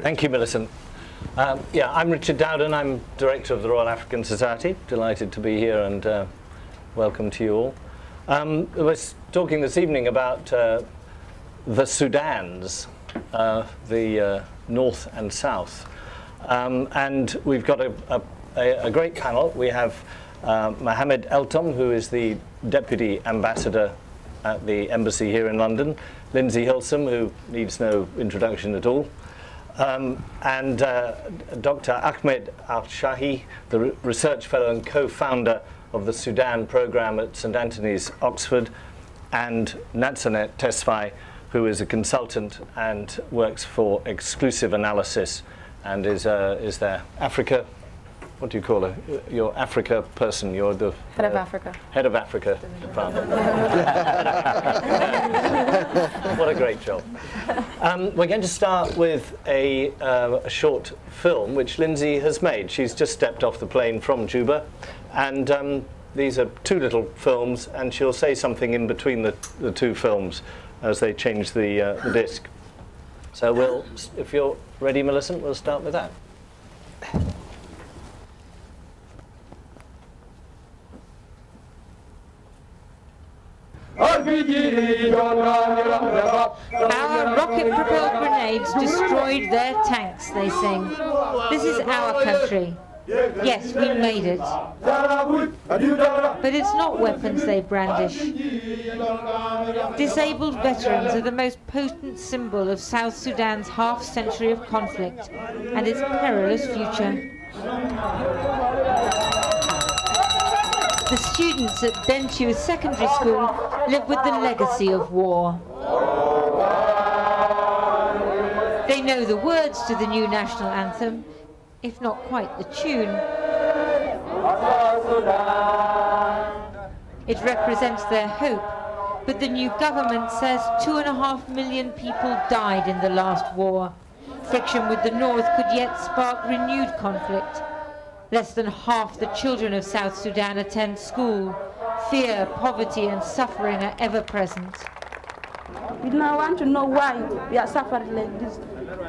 Thank you, Millicent. Yeah, I'm Richard Dowden. I'm Director of the Royal African Society. Delighted to be here and welcome to you all. We're talking this evening about the Sudans, the North and South. And we've got a great panel. We have Mohammed Eltom, who is the Deputy Ambassador at the Embassy here in London, Lindsay Hilsum, who needs no introduction at all, and Dr. Ahmed Al-Shahi, the Research Fellow and co-founder of the Sudan Programme at St Antony's, Oxford, and Natsanet Tesfaye, who is a consultant and works for Exclusive Analysis and is their Africa, what do you call her? Your Africa person. You're the Head of Africa. Head of Africa department. What a great job. We're going to start with a short film which Lindsay has made. She's just stepped off the plane from Juba, and these are two little films, and she'll say something in between the two films as they change the disc. So if you're ready, Millicent, we'll start with that. Our rocket-propelled grenades destroyed their tanks, they sing. This is our country. Yes, we made it. But it's not weapons they brandish. Disabled veterans are the most potent symbol of South Sudan's half-century of conflict and its perilous future. The students at Bentiu Secondary School live with the legacy of war. They know the words to the new national anthem, if not quite the tune. It represents their hope, but the new government says 2.5 million people died in the last war. Friction with the North could yet spark renewed conflict. Less than half the children of South Sudan attend school. Fear, poverty and suffering are ever present. We now want to know why we are suffering like this.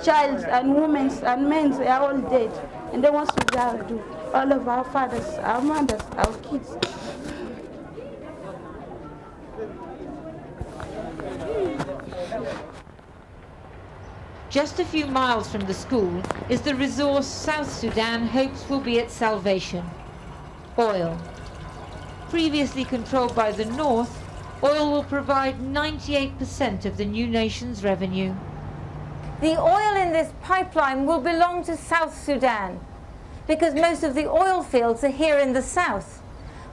Child and women and men are all dead, and they want to do all of our fathers, our mothers, our kids. Just a few miles from the school is the resource South Sudan hopes will be its salvation: oil. Previously controlled by the North, oil will provide 98% of the new nation's revenue. The oil in this pipeline will belong to South Sudan because most of the oil fields are here in the south.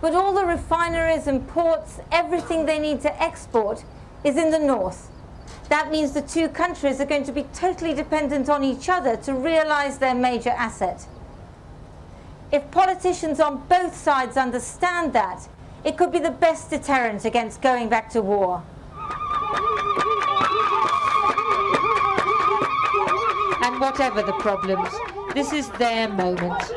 But all the refineries and ports, everything they need to export is in the north. That means the two countries are going to be totally dependent on each other to realize their major asset. If politicians on both sides understand that, it could be the best deterrent against going back to war. And whatever the problems, this is their moment.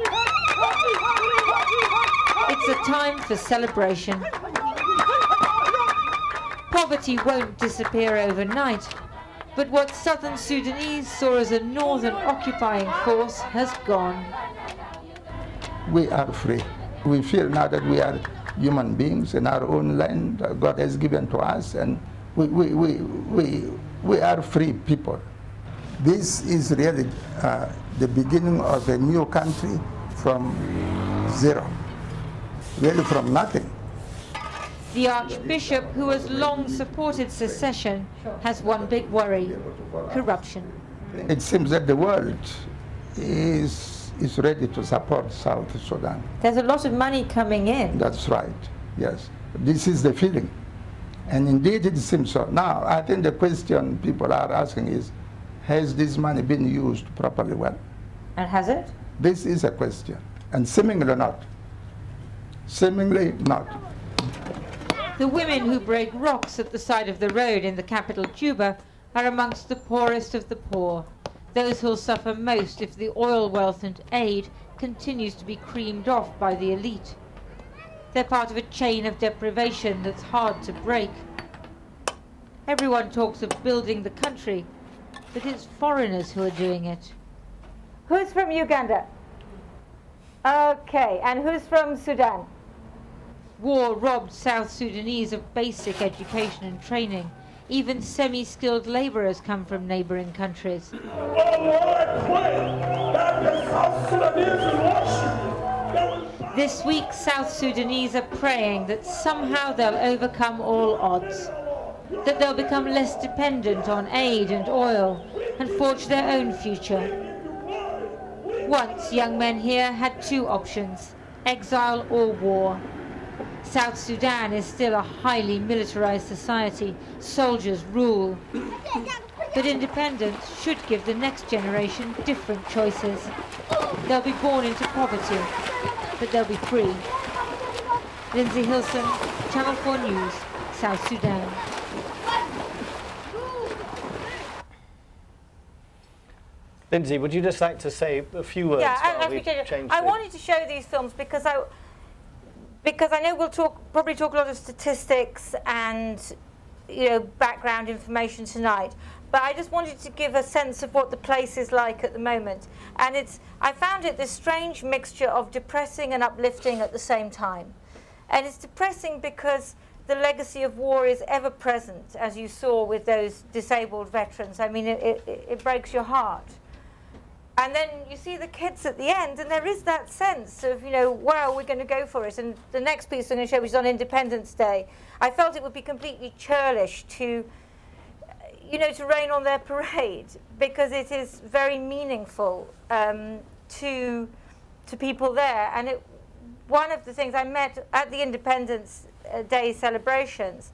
It's a time for celebration. Poverty won't disappear overnight, but what southern Sudanese saw as a northern occupying force has gone. We are free. We feel now that we are human beings in our own land God has given to us, and we are free people. This is really the beginning of a new country from zero, really from nothing. The Archbishop, who has long supported secession, has one big worry: corruption. It seems that the world is ready to support South Sudan. There's a lot of money coming in. That's right, yes. This is the feeling. And indeed it seems so. Now, I think the question people are asking is, has this money been used properly well? And has it? This is a question. And seemingly not. Seemingly not. The women who break rocks at the side of the road in the capital, Juba, are amongst the poorest of the poor. Those who'll suffer most if the oil wealth and aid continues to be creamed off by the elite. They're part of a chain of deprivation that's hard to break. Everyone talks of building the country, but it's foreigners who are doing it. Who's from Uganda? Okay, and who's from Sudan? War robbed South Sudanese of basic education and training. Even semi-skilled laborers come from neighboring countries. This week, South Sudanese are praying that somehow they'll overcome all odds, that they'll become less dependent on aid and oil and forge their own future. Once, young men here had two options, exile or war. South Sudan is still a highly militarized society. Soldiers rule. But independence should give the next generation different choices. They'll be born into poverty, but they'll be free. Lindsay Hilson, Channel 4 News, South Sudan. Lindsay, would you just like to say a few words? I wanted to show these films because I know we'll probably talk a lot of statistics and background information tonight, but I just wanted to give a sense of what the place is like at the moment. And I found it this strange mixture of depressing and uplifting at the same time. And it's depressing because the legacy of war is ever present, as you saw with those disabled veterans. I mean, it breaks your heart. And then you see the kids at the end, and there is that sense of, wow, we're going to go for it. And the next piece I'm going to show, which is on Independence Day, I felt it would be completely churlish to, to rain on their parade, because it is very meaningful to people there. And one of the things I met at the Independence Day celebrations,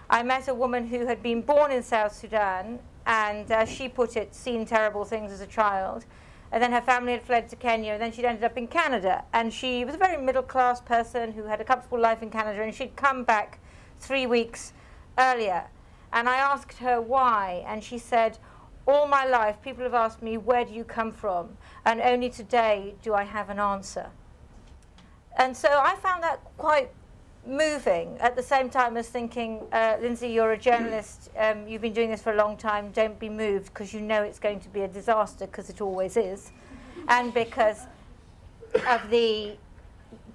I met a woman who had been born in South Sudan, and as she put it, seen terrible things as a child. And then her family had fled to Kenya, and then she'd ended up in Canada. And she was a very middle-class person who had a comfortable life in Canada, and she'd come back 3 weeks earlier. And I asked her why, and she said, all my life people have asked me, where do you come from? And only today do I have an answer. And so I found that quite moving, at the same time as thinking, Lindsay, you're a journalist, you've been doing this for a long time, don't be moved, because you know it's going to be a disaster, because it always is, and because of the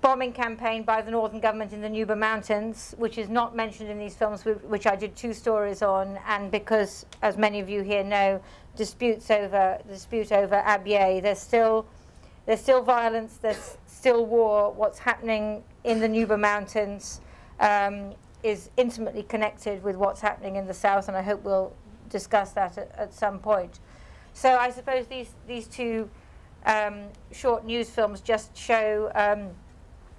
bombing campaign by the northern government in the Nuba Mountains, which is not mentioned in these films, which I did 2 stories on, and because, as many of you here know, dispute over Abyei, there's still violence, there's still war. What's happening in the Nuba Mountains is intimately connected with what's happening in the south, and I hope we'll discuss that at some point. So I suppose these 2 short news films just show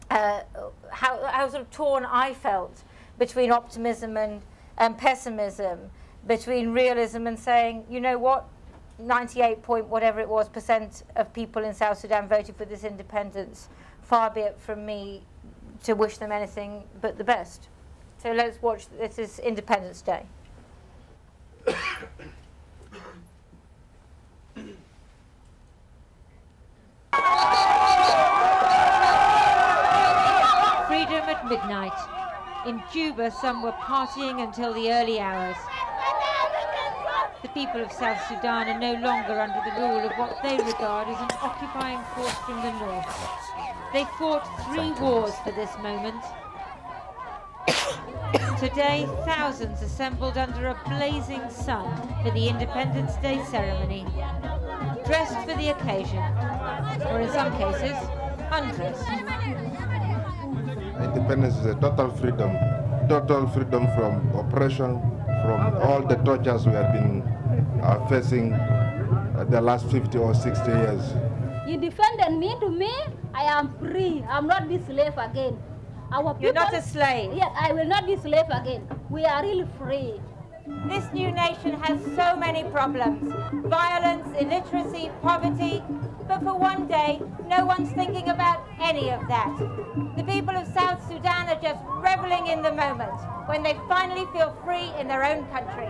how sort of torn I felt between optimism and pessimism, between realism and saying, you know what, 98 point whatever it was % of people in South Sudan voted for this independence. Far be it from me to wish them anything but the best. So let's watch. This is Independence Day. Freedom at midnight. In Juba, some were partying until the early hours. The people of South Sudan are no longer under the rule of what they regard as an occupying force from the north. They fought 3 wars for this moment. Today, thousands assembled under a blazing sun for the Independence Day ceremony, dressed for the occasion, or in some cases, undressed. Independence is a total freedom from oppression, from all the tortures we have been facing the last 50 or 60 years. You defended me. To me, I am free. I'm not the slave again. Our people, you're not a slave. Yes, I will not be slave again. We are really free. This new nation has so many problems. Violence, illiteracy, poverty. But for one day, no one's thinking about any of that. The people of South Sudan are just reveling in the moment when they finally feel free in their own country.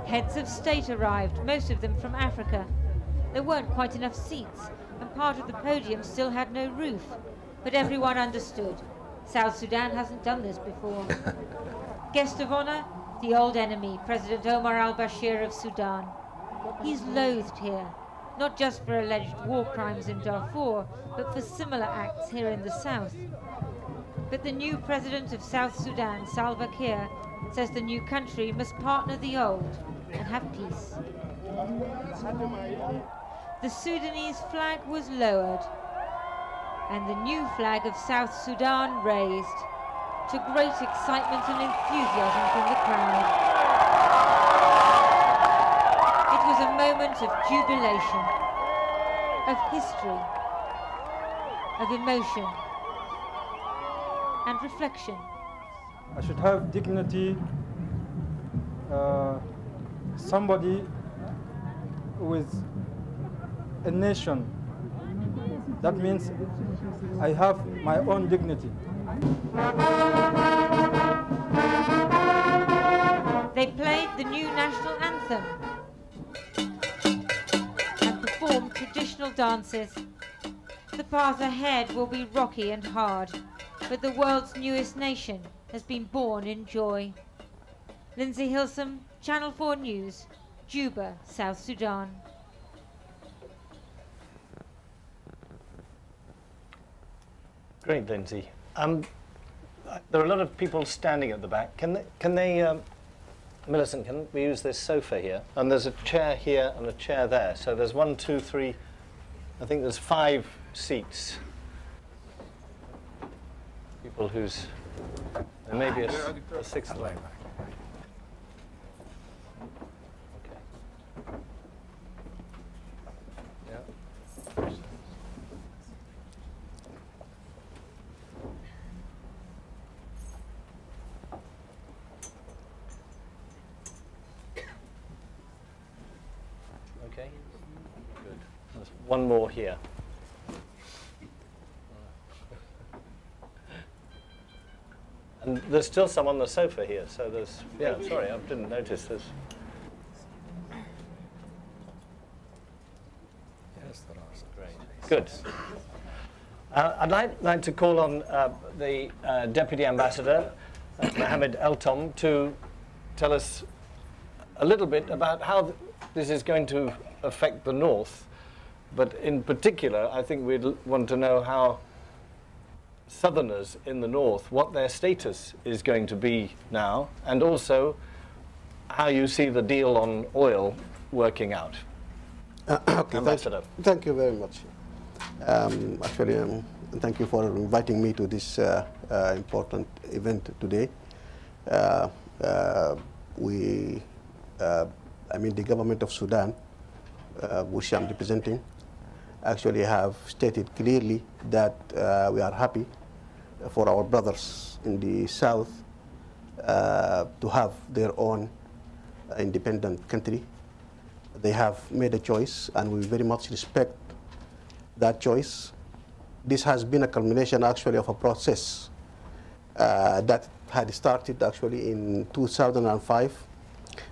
Heads of state arrived, most of them from Africa. There weren't quite enough seats, and part of the podium still had no roof. But everyone understood. South Sudan hasn't done this before. Guest of honor, the old enemy, President Omar al-Bashir of Sudan. He's loathed here. not just for alleged war crimes in Darfur, but for similar acts here in the south. But the new president of South Sudan, Salva Kir, says the new country must partner the old and have peace. The Sudanese flag was lowered and the new flag of South Sudan raised, to great excitement and enthusiasm from the crowd. It was a moment of jubilation, of history, of emotion and reflection. I should have dignity, somebody with a nation. That means I have my own dignity. They played the new national anthem and performed traditional dances. The path ahead will be rocky and hard, but the world's newest nation has been born in joy. Lindsay Hilsum, Channel 4 News, Juba, South Sudan. Great, Lindsay. There are a lot of people standing at the back. Can they Millicent, can we use this sofa here? And there's a chair here and a chair there. So there's 1, 2, 3, I think there's 5 seats. People whose, there may be a 6th one. Okay. Yeah. Okay, good. There's one more here. And there's still some on the sofa here, so there's, yeah, sorry, I didn't notice this. Yes, there are. Great. Good. I'd like to call on the Deputy Ambassador, Mohammed Eltom, to tell us a little bit about how this is going to affect the North. But in particular, I think we'd want to know how Southerners in the North, what their status is going to be now, and also how you see the deal on oil working out. Okay, Ambassador. thank you very much. Actually, thank you for inviting me to this important event today. I mean, the government of Sudan, which I'm representing, actually have stated clearly that we are happy for our brothers in the South to have their own independent country. They have made a choice, and we very much respect that choice. This has been a culmination, actually, of a process that had started, actually, in 2005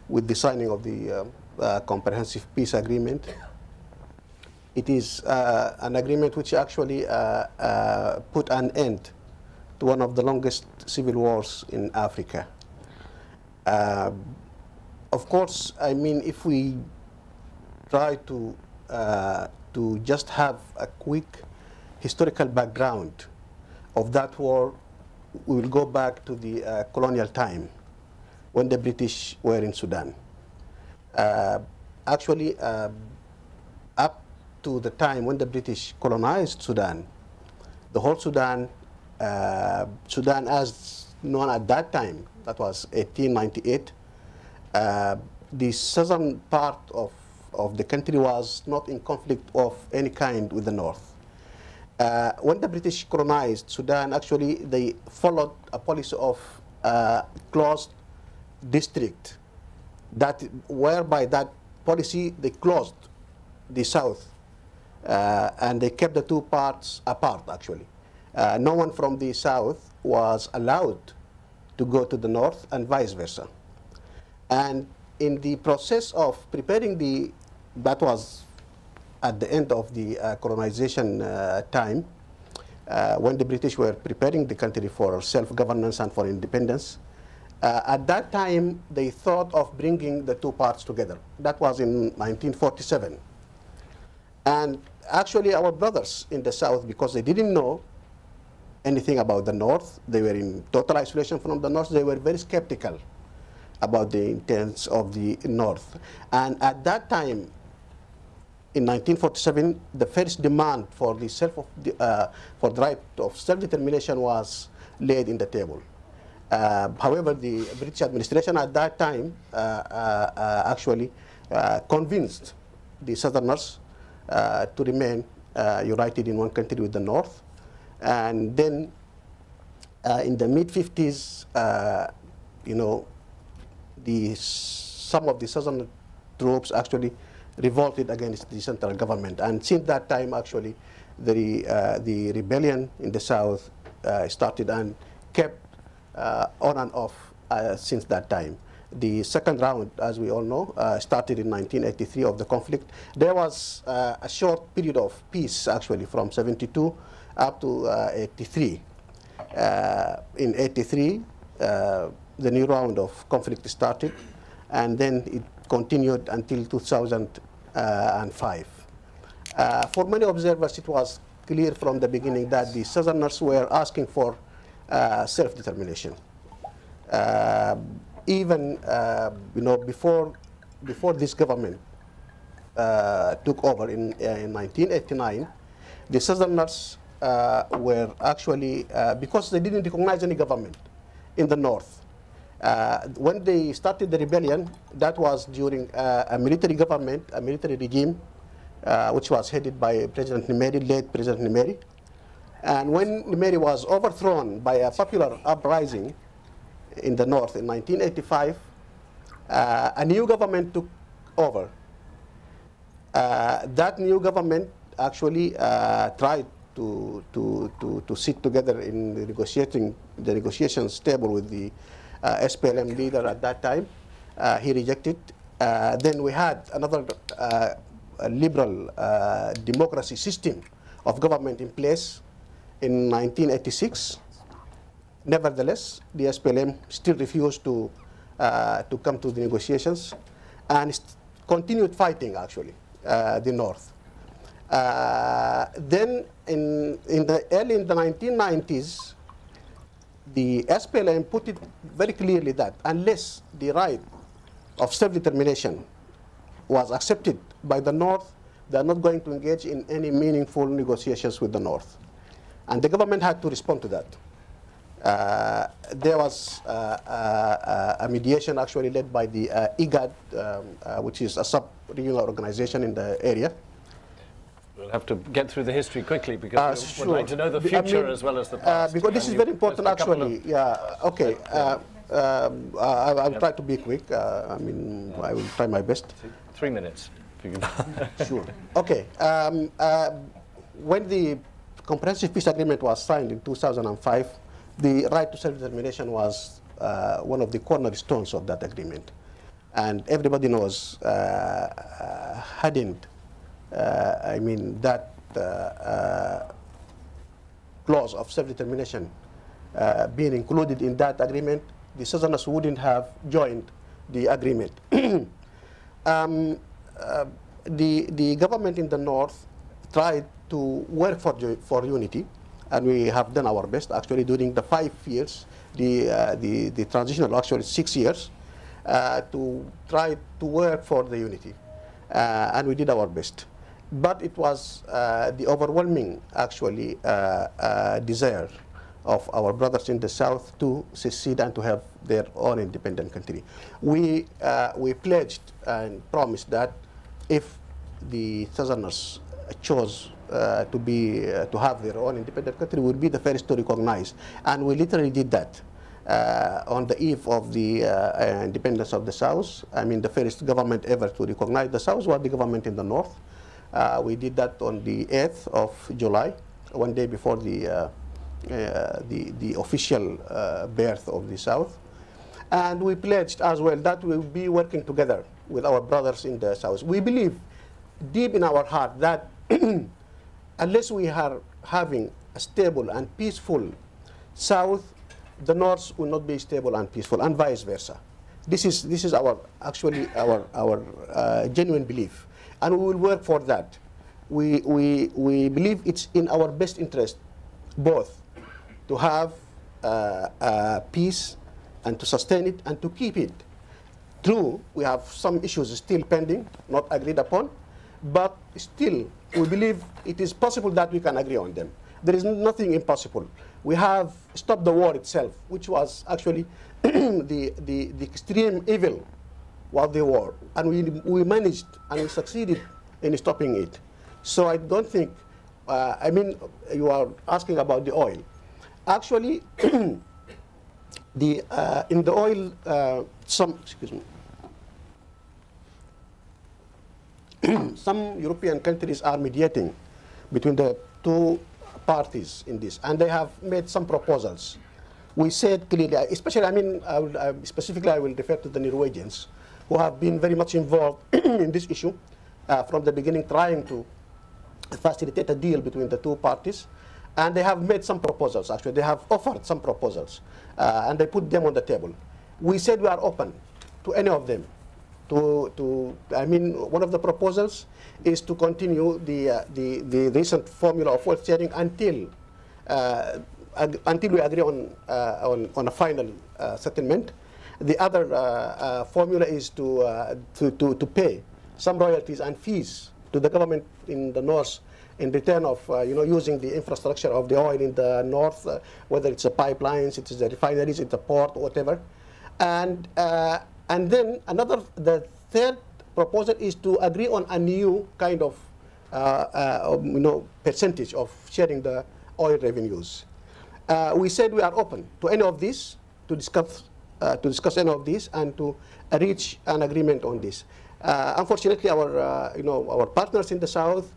with the signing of the Comprehensive Peace Agreement. It is an agreement which actually put an end to one of the longest civil wars in Africa. Of course, I mean, if we try to just have a quick historical background of that war, we will go back to the colonial time when the British were in Sudan. Actually, up to the time when the British colonized Sudan, the whole Sudan, Sudan as known at that time, that was 1898, the southern part of the country was not in conflict of any kind with the north. When the British colonized Sudan, actually they followed a policy of closed district, that whereby that policy they closed the south and they kept the two parts apart, actually. No one from the south was allowed to go to the north and vice versa. And in the process of preparing that was at the end of the colonization time, when the British were preparing the country for self-governance and for independence. At that time, they thought of bringing the two parts together. That was in 1947. And actually our brothers in the South, because they didn't know anything about the North, they were in total isolation from the North, they were very skeptical about the intents of the North. And at that time, in 1947, the first demand for the for the right of self-determination was laid in the table. However, the British administration at that time actually convinced the Southerners to remain united in one country with the North. And then in the mid-50s, you know, some of the Southern troops actually revolted against the central government. And since that time, actually, the rebellion in the South started and kept on and off since that time. The second round, as we all know, started in 1983 of the conflict. There was a short period of peace, actually, from 72 up to 83. In 83, the new round of conflict started, and then it continued until 2005. For many observers, it was clear from the beginning that the Southerners were asking for self-determination. Even you know, before this government took over in 1989, the Southerners were actually, because they didn't recognize any government in the North. When they started the rebellion, that was during a military government, a military regime, which was headed by President Nimeri, late President Nimeri. And when Nimeri was overthrown by a popular uprising in the North in 1985, a new government took over. That new government actually tried to sit together in the negotiations table with the SPLM leader at that time. He rejected. Then we had another liberal democracy system of government in place in 1986. Nevertheless, the SPLM still refused to come to the negotiations and continued fighting, actually, the North. Then in the 1990s, the SPLM put it very clearly that unless the right of self-determination was accepted by the North, they are not going to engage in any meaningful negotiations with the North. And the government had to respond to that. There was a mediation actually led by the IGAD, which is a sub-regional organization in the area. We'll have to get through the history quickly because sure. we'd like to know the future as well as the past. Because this is very important, actually. Yeah. Okay. I'll try to be quick. I mean, I will try my best. 3 minutes. If you can. Sure. Okay. When the Comprehensive Peace Agreement was signed in 2005, the right to self-determination was one of the cornerstones of that agreement. And everybody knows, hadn't, I mean, that clause of self-determination being included in that agreement, the Southerners wouldn't have joined the agreement. The government in the North tried to work for unity, and we have done our best actually during the 5 years, the transitional actually 6 years, to try to work for the unity, and we did our best. But it was the overwhelming actually desire of our brothers in the South to secede and to have their own independent country. We pledged and promised that if the Southerners chose to have their own independent country, we would be the first to recognize. And we literally did that on the eve of the independence of the South. I mean, the first government ever to recognize the South was the government in the North. We did that on the 8th of July, one day before the official birth of the South. And we pledged as well that we will be working together with our brothers in the South. We believe deep in our heart that unless we are having a stable and peaceful South, the North will not be stable and peaceful, and vice versa. This is our actually our genuine belief, and we will work for that. we believe it's in our best interest both to have peace and to sustain it and to keep it. True, we have some issues still pending, not agreed upon, but still we believe it is possible that we can agree on them. There is nothing impossible. We have stopped the war itself, which was actually the extreme evil was the war, and we managed and we succeeded in stopping it. So I don't think, I mean, you are asking about the oil. Actually, in the oil, excuse me, some European countries are mediating between the two parties in this, and they have made some proposals. We said clearly, especially, I mean, specifically I will refer to the Norwegians, who have been very much involved in this issue from the beginning, trying to facilitate a deal between the two parties. And they have made some proposals, actually. They have offered some proposals, and they put them on the table. We said we are open to any of them. I mean, one of the proposals is to continue the recent formula of wealth sharing until we agree on a final settlement. The other formula is to pay some royalties and fees to the government in the north in return of using the infrastructure of the oil in the north, whether it's the pipelines, it's the refineries, it's the port, whatever. And then the third proposal is to agree on a new kind of percentage of sharing the oil revenues. We said we are open to any of this, to discuss any of this, and to reach an agreement on this. Unfortunately, our partners in the south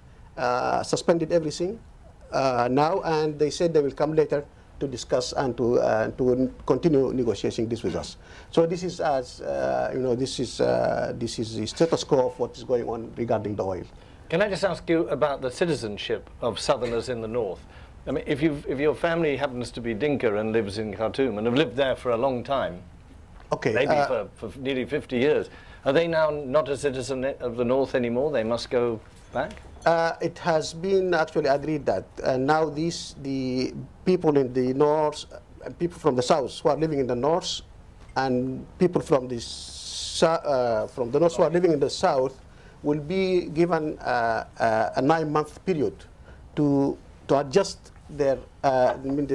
suspended everything now, and they said they will come later to discuss and to continue negotiating this with us. So this is this is the status quo of what is going on regarding the oil. Can I just ask you about the citizenship of Southerners in the north? I mean, if your family happens to be Dinka and lives in Khartoum and have lived there for a long time, okay, maybe for nearly 50 years, are they now not a citizen of the north anymore? They must go back? It has been actually agreed that now the people in the north, people from the south who are living in the north, and people from the north who are living in the south will be given a 9-month period to adjust their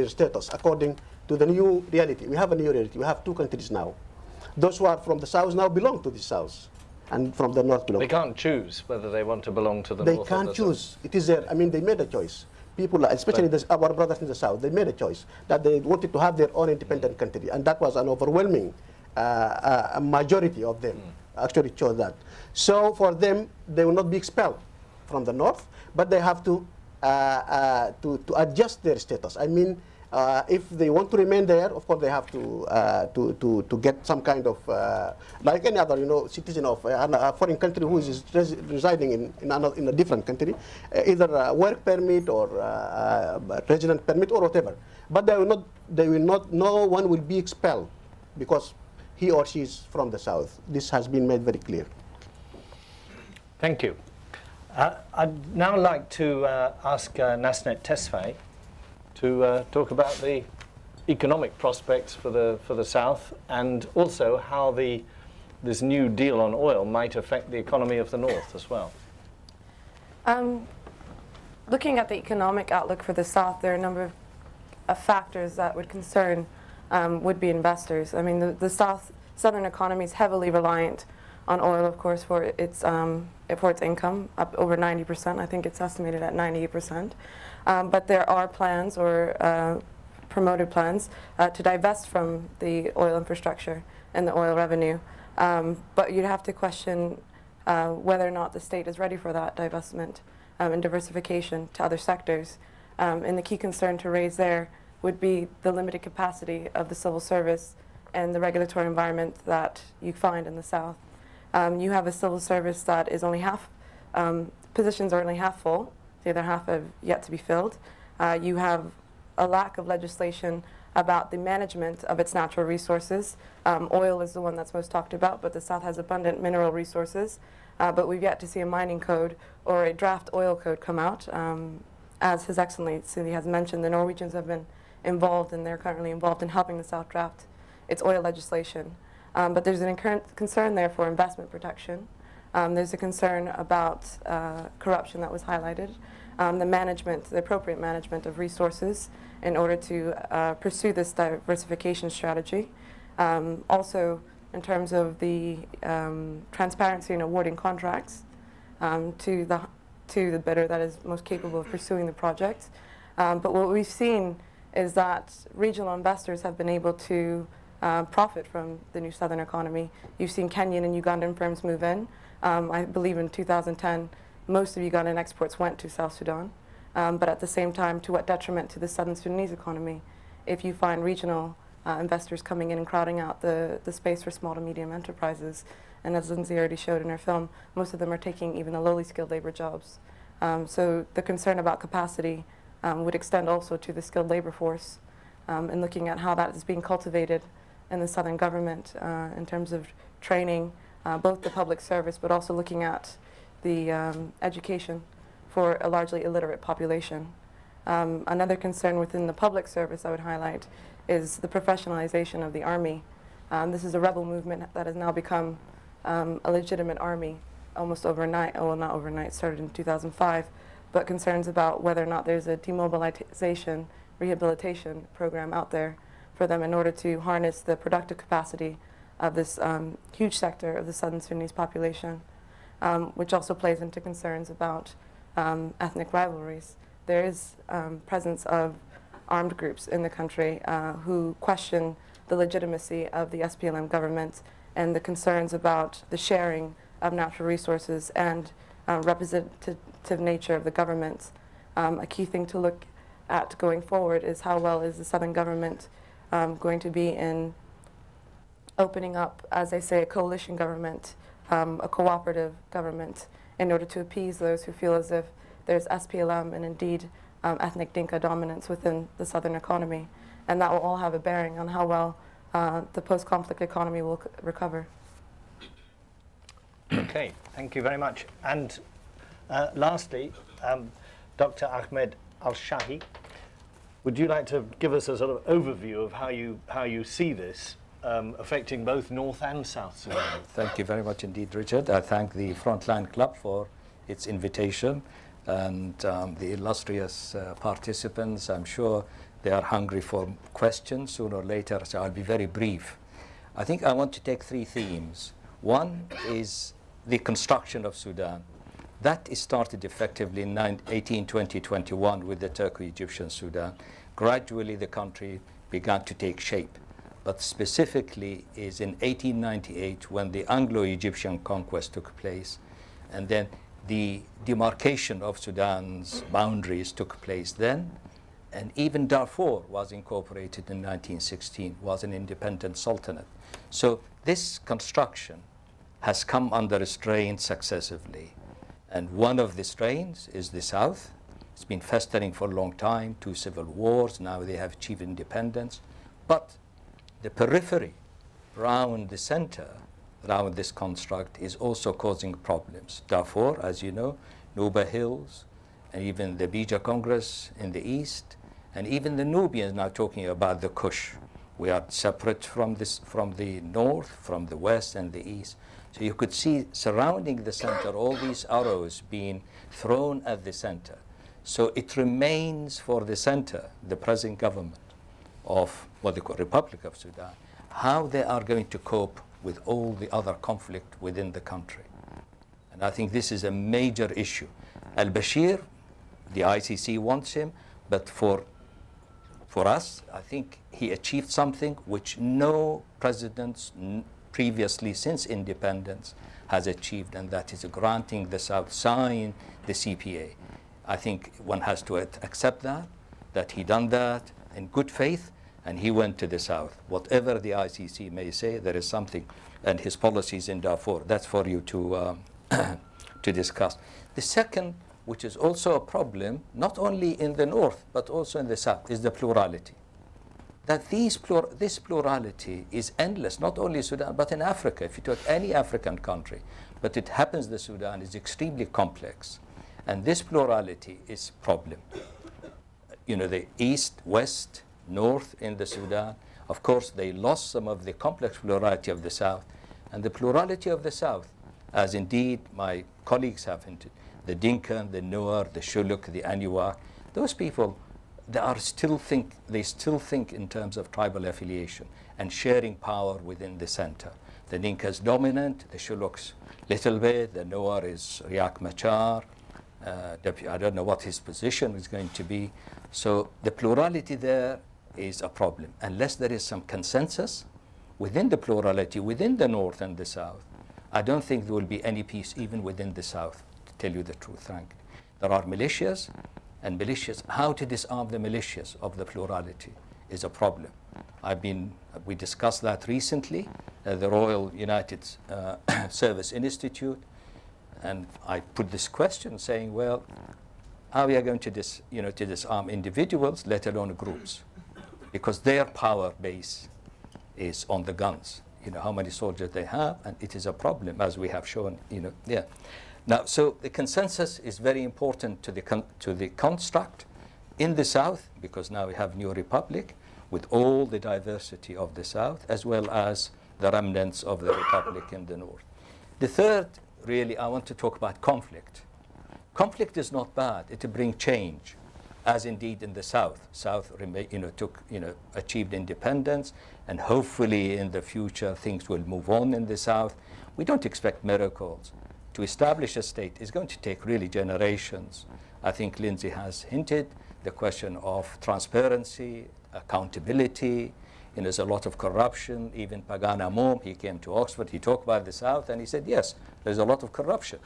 status according to the new reality. We have a new reality. We have two countries now. Those who are from the south now belong to the south, and from the north belong. They can't choose whether they want to belong to the north. They can't can't choose. It is there. I mean, they made a choice. People, especially our brothers in the south, they made a choice that they wanted to have their own independent country, and that was an overwhelming a majority of them actually chose that. So for them, they will not be expelled from the north, but they have to adjust their status. I mean, if they want to remain there, of course they have to get some kind of like any other citizen of a foreign country who is residing in a different country, either a work permit or resident permit or whatever. But no one will be expelled because he or she is from the south. This has been made very clear. Thank you. I'd now like to ask Nasnet Tesfaye to talk about the economic prospects for the South, and also how this new deal on oil might affect the economy of the North as well. Looking at the economic outlook for the South, there are a number of factors that would concern would-be investors. I mean, the Southern economy is heavily reliant on oil, of course, for its income, up over 90%. I think it's estimated at 98%. But there are plans or promoted plans to divest from the oil infrastructure and the oil revenue. But you'd have to question whether or not the state is ready for that divestment and diversification to other sectors. And the key concern to raise there would be the limited capacity of the civil service and the regulatory environment that you find in the South. You have a civil service that is only half, positions are only half full, the other half have yet to be filled. You have a lack of legislation about the management of its natural resources. Oil is the one that's most talked about, but the South has abundant mineral resources. But we've yet to see a mining code or a draft oil code come out. As His Excellency has mentioned, the Norwegians have been involved, and they're currently involved in helping the South draft its oil legislation. But there's an concern there for investment protection. There's a concern about corruption that was highlighted, the appropriate management of resources in order to pursue this diversification strategy. Also, in terms of the transparency in awarding contracts to the bidder that is most capable of pursuing the project. But what we've seen is that regional investors have been able to profit from the new southern economy. You've seen Kenyan and Ugandan firms move in. I believe in 2010, most of Ugandan exports went to South Sudan. But at the same time, to what detriment to the southern Sudanese economy if you find regional investors coming in and crowding out the space for small to medium enterprises. And as Lindsay already showed in her film, most of them are taking even the lowly skilled labor jobs. So the concern about capacity would extend also to the skilled labor force and looking at how that is being cultivated in the southern government in terms of training, both the public service, but also looking at the education for a largely illiterate population. Another concern within the public service I would highlight is the professionalization of the army. This is a rebel movement that has now become a legitimate army almost overnight. Oh, well, not overnight, started in 2005, but concerns about whether or not there's a demobilization rehabilitation program out there for them in order to harness the productive capacity of this huge sector of the southern Sudanese population, which also plays into concerns about ethnic rivalries. There is presence of armed groups in the country who question the legitimacy of the SPLM government and the concerns about the sharing of natural resources and representative nature of the government. A key thing to look at going forward is how well is the southern government going to be in opening up, as I say, a coalition government, a cooperative government, in order to appease those who feel as if there's SPLM and indeed ethnic Dinka dominance within the southern economy. And that will all have a bearing on how well the post-conflict economy will recover. Okay, thank you very much. And lastly, Dr. Ahmed Al-Shahi, would you like to give us a sort of overview of how you see this affecting both North and South Sudan? Thank you very much indeed, Richard. I thank the Frontline Club for its invitation and the illustrious participants. I'm sure they are hungry for questions sooner or later, so I'll be very brief. I think I want to take three themes. One is the construction of Sudan. That started effectively in 1820-21 with the Turco-Egyptian Sudan. Gradually the country began to take shape, but specifically is in 1898 when the Anglo-Egyptian conquest took place, and then the demarcation of Sudan's boundaries took place then, and even Darfur was incorporated in 1916, was an independent sultanate. So this construction has come under strain successively. And one of the strains is the South. It's been festering for a long time, 2 civil wars, now they have achieved independence. But the periphery around the center, around this construct, is also causing problems. Darfur, as you know, Nuba Hills, and even the Bija Congress in the east, and even the Nubians now talking about the Kush. We are separate from the north, from the west and the east. So you could see surrounding the center all these arrows being thrown at the center. So it remains for the center, the present government of what they call Republic of Sudan, how they are going to cope with all the other conflict within the country. And I think this is a major issue. Al-Bashir, the ICC wants him, but for us, I think he achieved something which no presidents previously since independence has achieved, and that is granting the South sign the CPA. I think one has to accept that he done that in good faith, and he went to the South. Whatever the ICC may say, there is something, and his policies in Darfur, that's for you to discuss. The second, which is also a problem, not only in the north, but also in the south, is the plurality. that this plurality is endless, not only Sudan, but in Africa. If you take any African country, but it happens that Sudan is extremely complex. And this plurality is a problem. You know, the east, west, north in the Sudan, of course, they lost some of the complex plurality of the south. And the plurality of the south, as indeed my colleagues have hinted, the Dinka, the Nuer, the Shuluk, the Aniwa, those people, they still think in terms of tribal affiliation and sharing power within the center. The Dinka is dominant, the Shuluk's little bit, the Nuer is Riek Machar. I don't know what his position is going to be. So the plurality there is a problem. Unless there is some consensus within the plurality, within the north and the south, I don't think there will be any peace even within the south, to tell you the truth, frankly. There are militias, and militias, how to disarm the militias of the plurality is a problem. We discussed that recently at the Royal United Service Institute, and I put this question saying, well, how are we going to disarm individuals, let alone groups? Because their power base is on the guns. You know, how many soldiers they have, and it is a problem, as we have shown, yeah. Now, so the consensus is very important to the construct in the south, because now we have new republic with all the diversity of the south, as well as the remnants of the republic in the north. The third, really, I want to talk about conflict. Conflict is not bad. It brings change, as indeed in the south. South, achieved independence, and hopefully in the future things will move on in the south. We don't expect miracles. To establish a state is going to take really generations. I think Lindsay has hinted the question of transparency, accountability. There's a lot of corruption. Even Pagana Mom, he came to Oxford, he talked about the South, and he said, yes, there's a lot of corruption.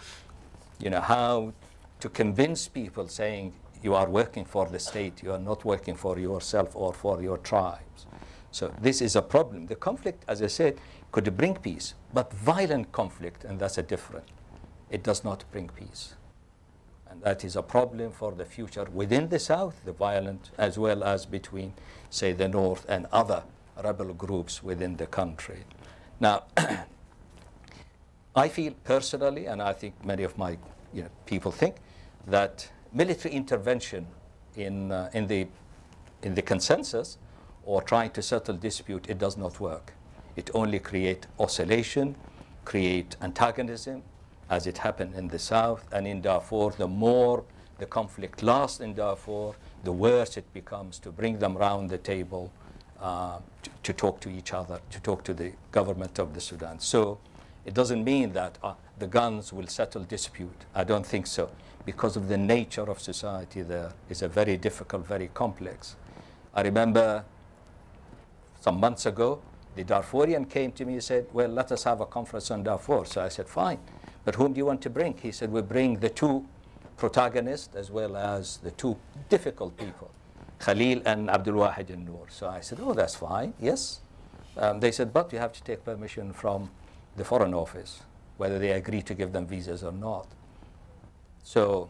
How to convince people saying you are working for the state, you are not working for yourself or for your tribes. So this is a problem. The conflict, as I said, could bring peace, but violent conflict, and that's a different. It does not bring peace. And that is a problem for the future within the South, the violent, as well as between, say, the North and other rebel groups within the country. Now, I feel personally, and I think many of my people think, that military intervention in the consensus or trying to settle dispute, it does not work. It only creates oscillation, create antagonism, as it happened in the south. And in Darfur, the more the conflict lasts in Darfur, the worse it becomes to bring them around the table to talk to each other, to talk to the government of the Sudan. So it doesn't mean that the guns will settle dispute. I don't think so, because of the nature of society there is a very difficult, very complex. I remember some months ago, the Darfurian came to me and said, well, let us have a conference on Darfur. So I said, fine. But whom do you want to bring? He said, we bring the two protagonists as well as the two difficult people, Khalil and Abdul Wahid al-Nur. So I said, oh, that's fine, yes. They said, but you have to take permission from the Foreign Office, whether they agree to give them visas or not. So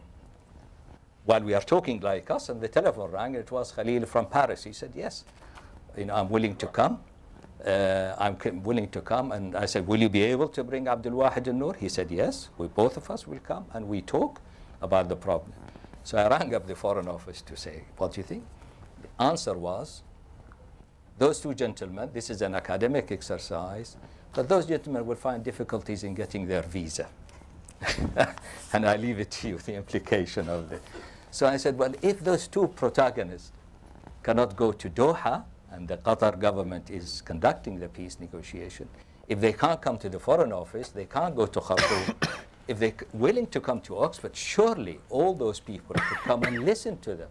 while we are talking like us, and the telephone rang, it was Khalil from Paris. He said, yes, I'm willing to come. I'm willing to come. And I said, will you be able to bring Abdul Wahid al-Nur? He said, yes, both of us will come, and we talk about the problem. So I rang up the Foreign Office to say, what do you think? The answer was, those two gentlemen, this is an academic exercise, but those gentlemen will find difficulties in getting their visa. And I leave it to you, the implication of it. So I said, well, if those two protagonists cannot go to Doha, and the Qatar government is conducting the peace negotiation, if they can't come to the Foreign Office, they can't go to Khartoum. If they're willing to come to Oxford, surely all those people could come and listen to them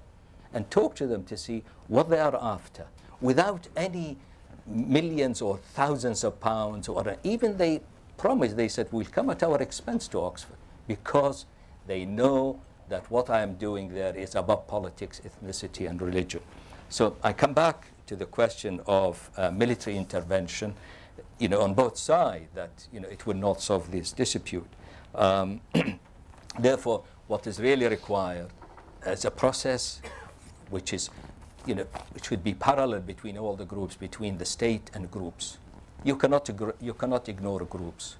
and talk to them to see what they are after, without any millions or thousands of pounds, or even they promised, they said, we'll come at our expense to Oxford, because they know that what I am doing there is above politics, ethnicity, and religion. So I come back to the question of military intervention, on both sides, that it will not solve this dispute. Therefore, what is really required is a process which is it should be parallel between all the groups, between the state and groups. You cannot ignore groups,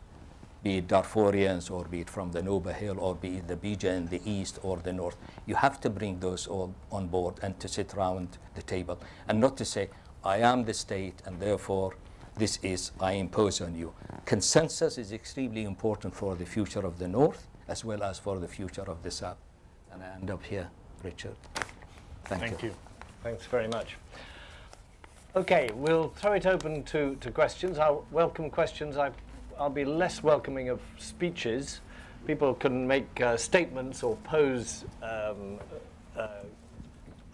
be it Darfurians, or be it from the Nuba Hill, or be it the Bija in the east or the north. You have to bring those all on board and to sit around the table, and not to say, I am the state, and therefore this is, I impose on you. Consensus is extremely important for the future of the north, as well as for the future of the south. And I end up here, Richard. Thank you. Thanks very much. Okay, we'll throw it open to questions. I'll welcome questions. I'll be less welcoming of speeches. People can make statements or pose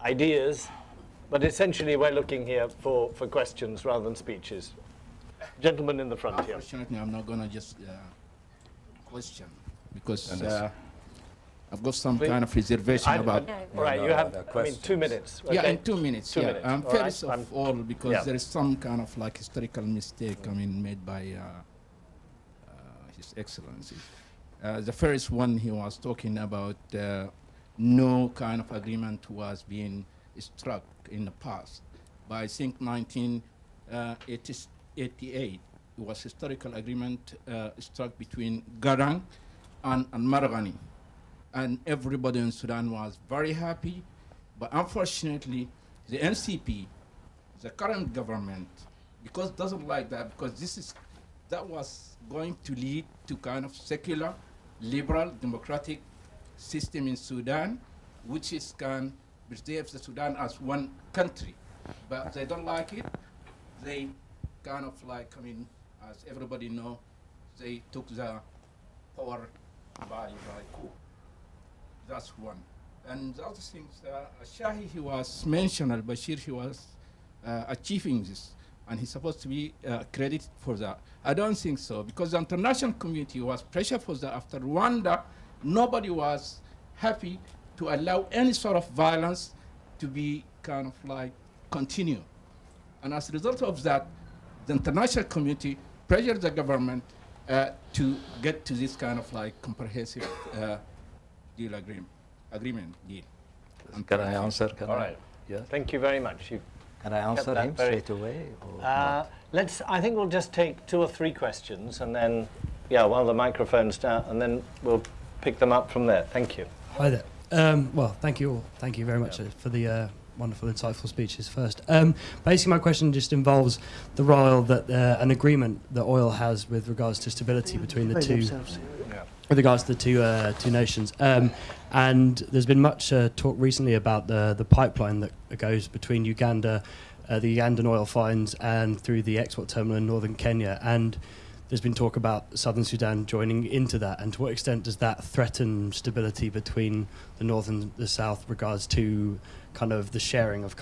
ideas, but essentially we're looking here for questions rather than speeches. Gentleman in the front here. Unfortunately, I'm not going to just question, because I've got some kind of reservation about... Right, you have 2 minutes. Okay. Yeah, in 2 minutes. 2 minutes. First of all, because there is some kind of like historical mistake, made by His Excellency. The first one, he was talking about no kind of agreement was being struck in the past. But I think 1988, it was historical agreement struck between Garang and Maragani. And everybody in Sudan was very happy. But unfortunately, the NCP, the current government, because it doesn't like that, because that was going to lead to kind of secular, liberal, democratic system in Sudan, which can preserve the Sudan as one country. But they don't like it. They kind of like, as everybody knows, they took the power by coup. That's one. And the other things, Shahi, he was mentioned, Bashir, he was achieving this, and he's supposed to be credited for that. I don't think so, because the international community was pressure for that. After Rwanda, nobody was happy to allow any sort of violence to be kind of like continue. And as a result of that, the international community pressured the government to get to this kind of like comprehensive agreement deal. Can I answer? All right. Yeah. Thank you very much. Can I answer him straight away? I think we'll just take 2 or 3 questions, and then, while the microphone's down, and then we'll pick them up from there. Thank you. Hi there. Well, thank you all. Thank you very much for the wonderful, insightful speeches first. Basically, my question just involves the role that an agreement that oil has with regards to stability between the two. With regards to the two nations, and there's been much talk recently about the pipeline that goes between Uganda, the Ugandan oil finds, and through the export terminal in northern Kenya, and there's been talk about southern Sudan joining into that, and to what extent does that threaten stability between the north and the south regards to kind of the sharing of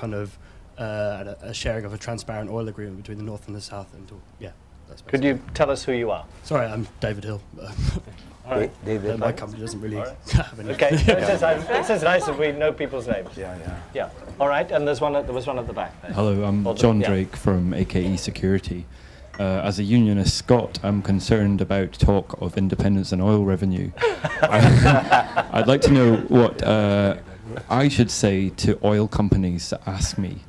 a sharing of a transparent oil agreement between the north and the south? And could you tell us who you are? Sorry, I'm David Hill. All right. David, my company doesn't really have any. Okay, it's just nice if we know people's names. Yeah. All right, and there was one at the back there. Hello, I'm John Drake from AKE Security. As a unionist Scot, I'm concerned about talk of independence and oil revenue. I'd like to know what I should say to oil companies that ask me,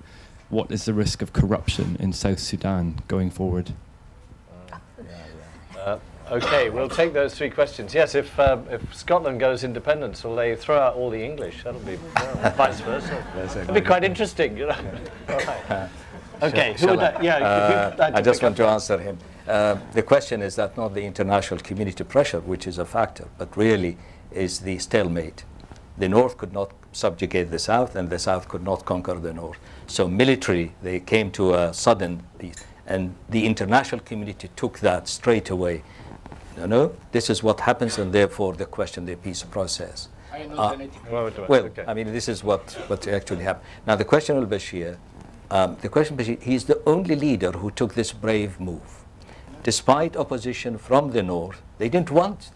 what is the risk of corruption in South Sudan going forward? Okay, we'll take those 3 questions. Yes, if Scotland goes independent, will they throw out all the English? That'll be vice versa. It'll be quite interesting, All right. Okay, who would that? I just want to answer him. The question is that not the international community pressure, which is a factor, but really is the stalemate. The North could not subjugate the South, and the South could not conquer the North. So militarily, they came to a sudden peace, and the international community took that straight away. This is what happens, and therefore the peace process. This is what actually happened. Now the question of Bashir, he's the only leader who took this brave move. Despite opposition from the North, they didn't want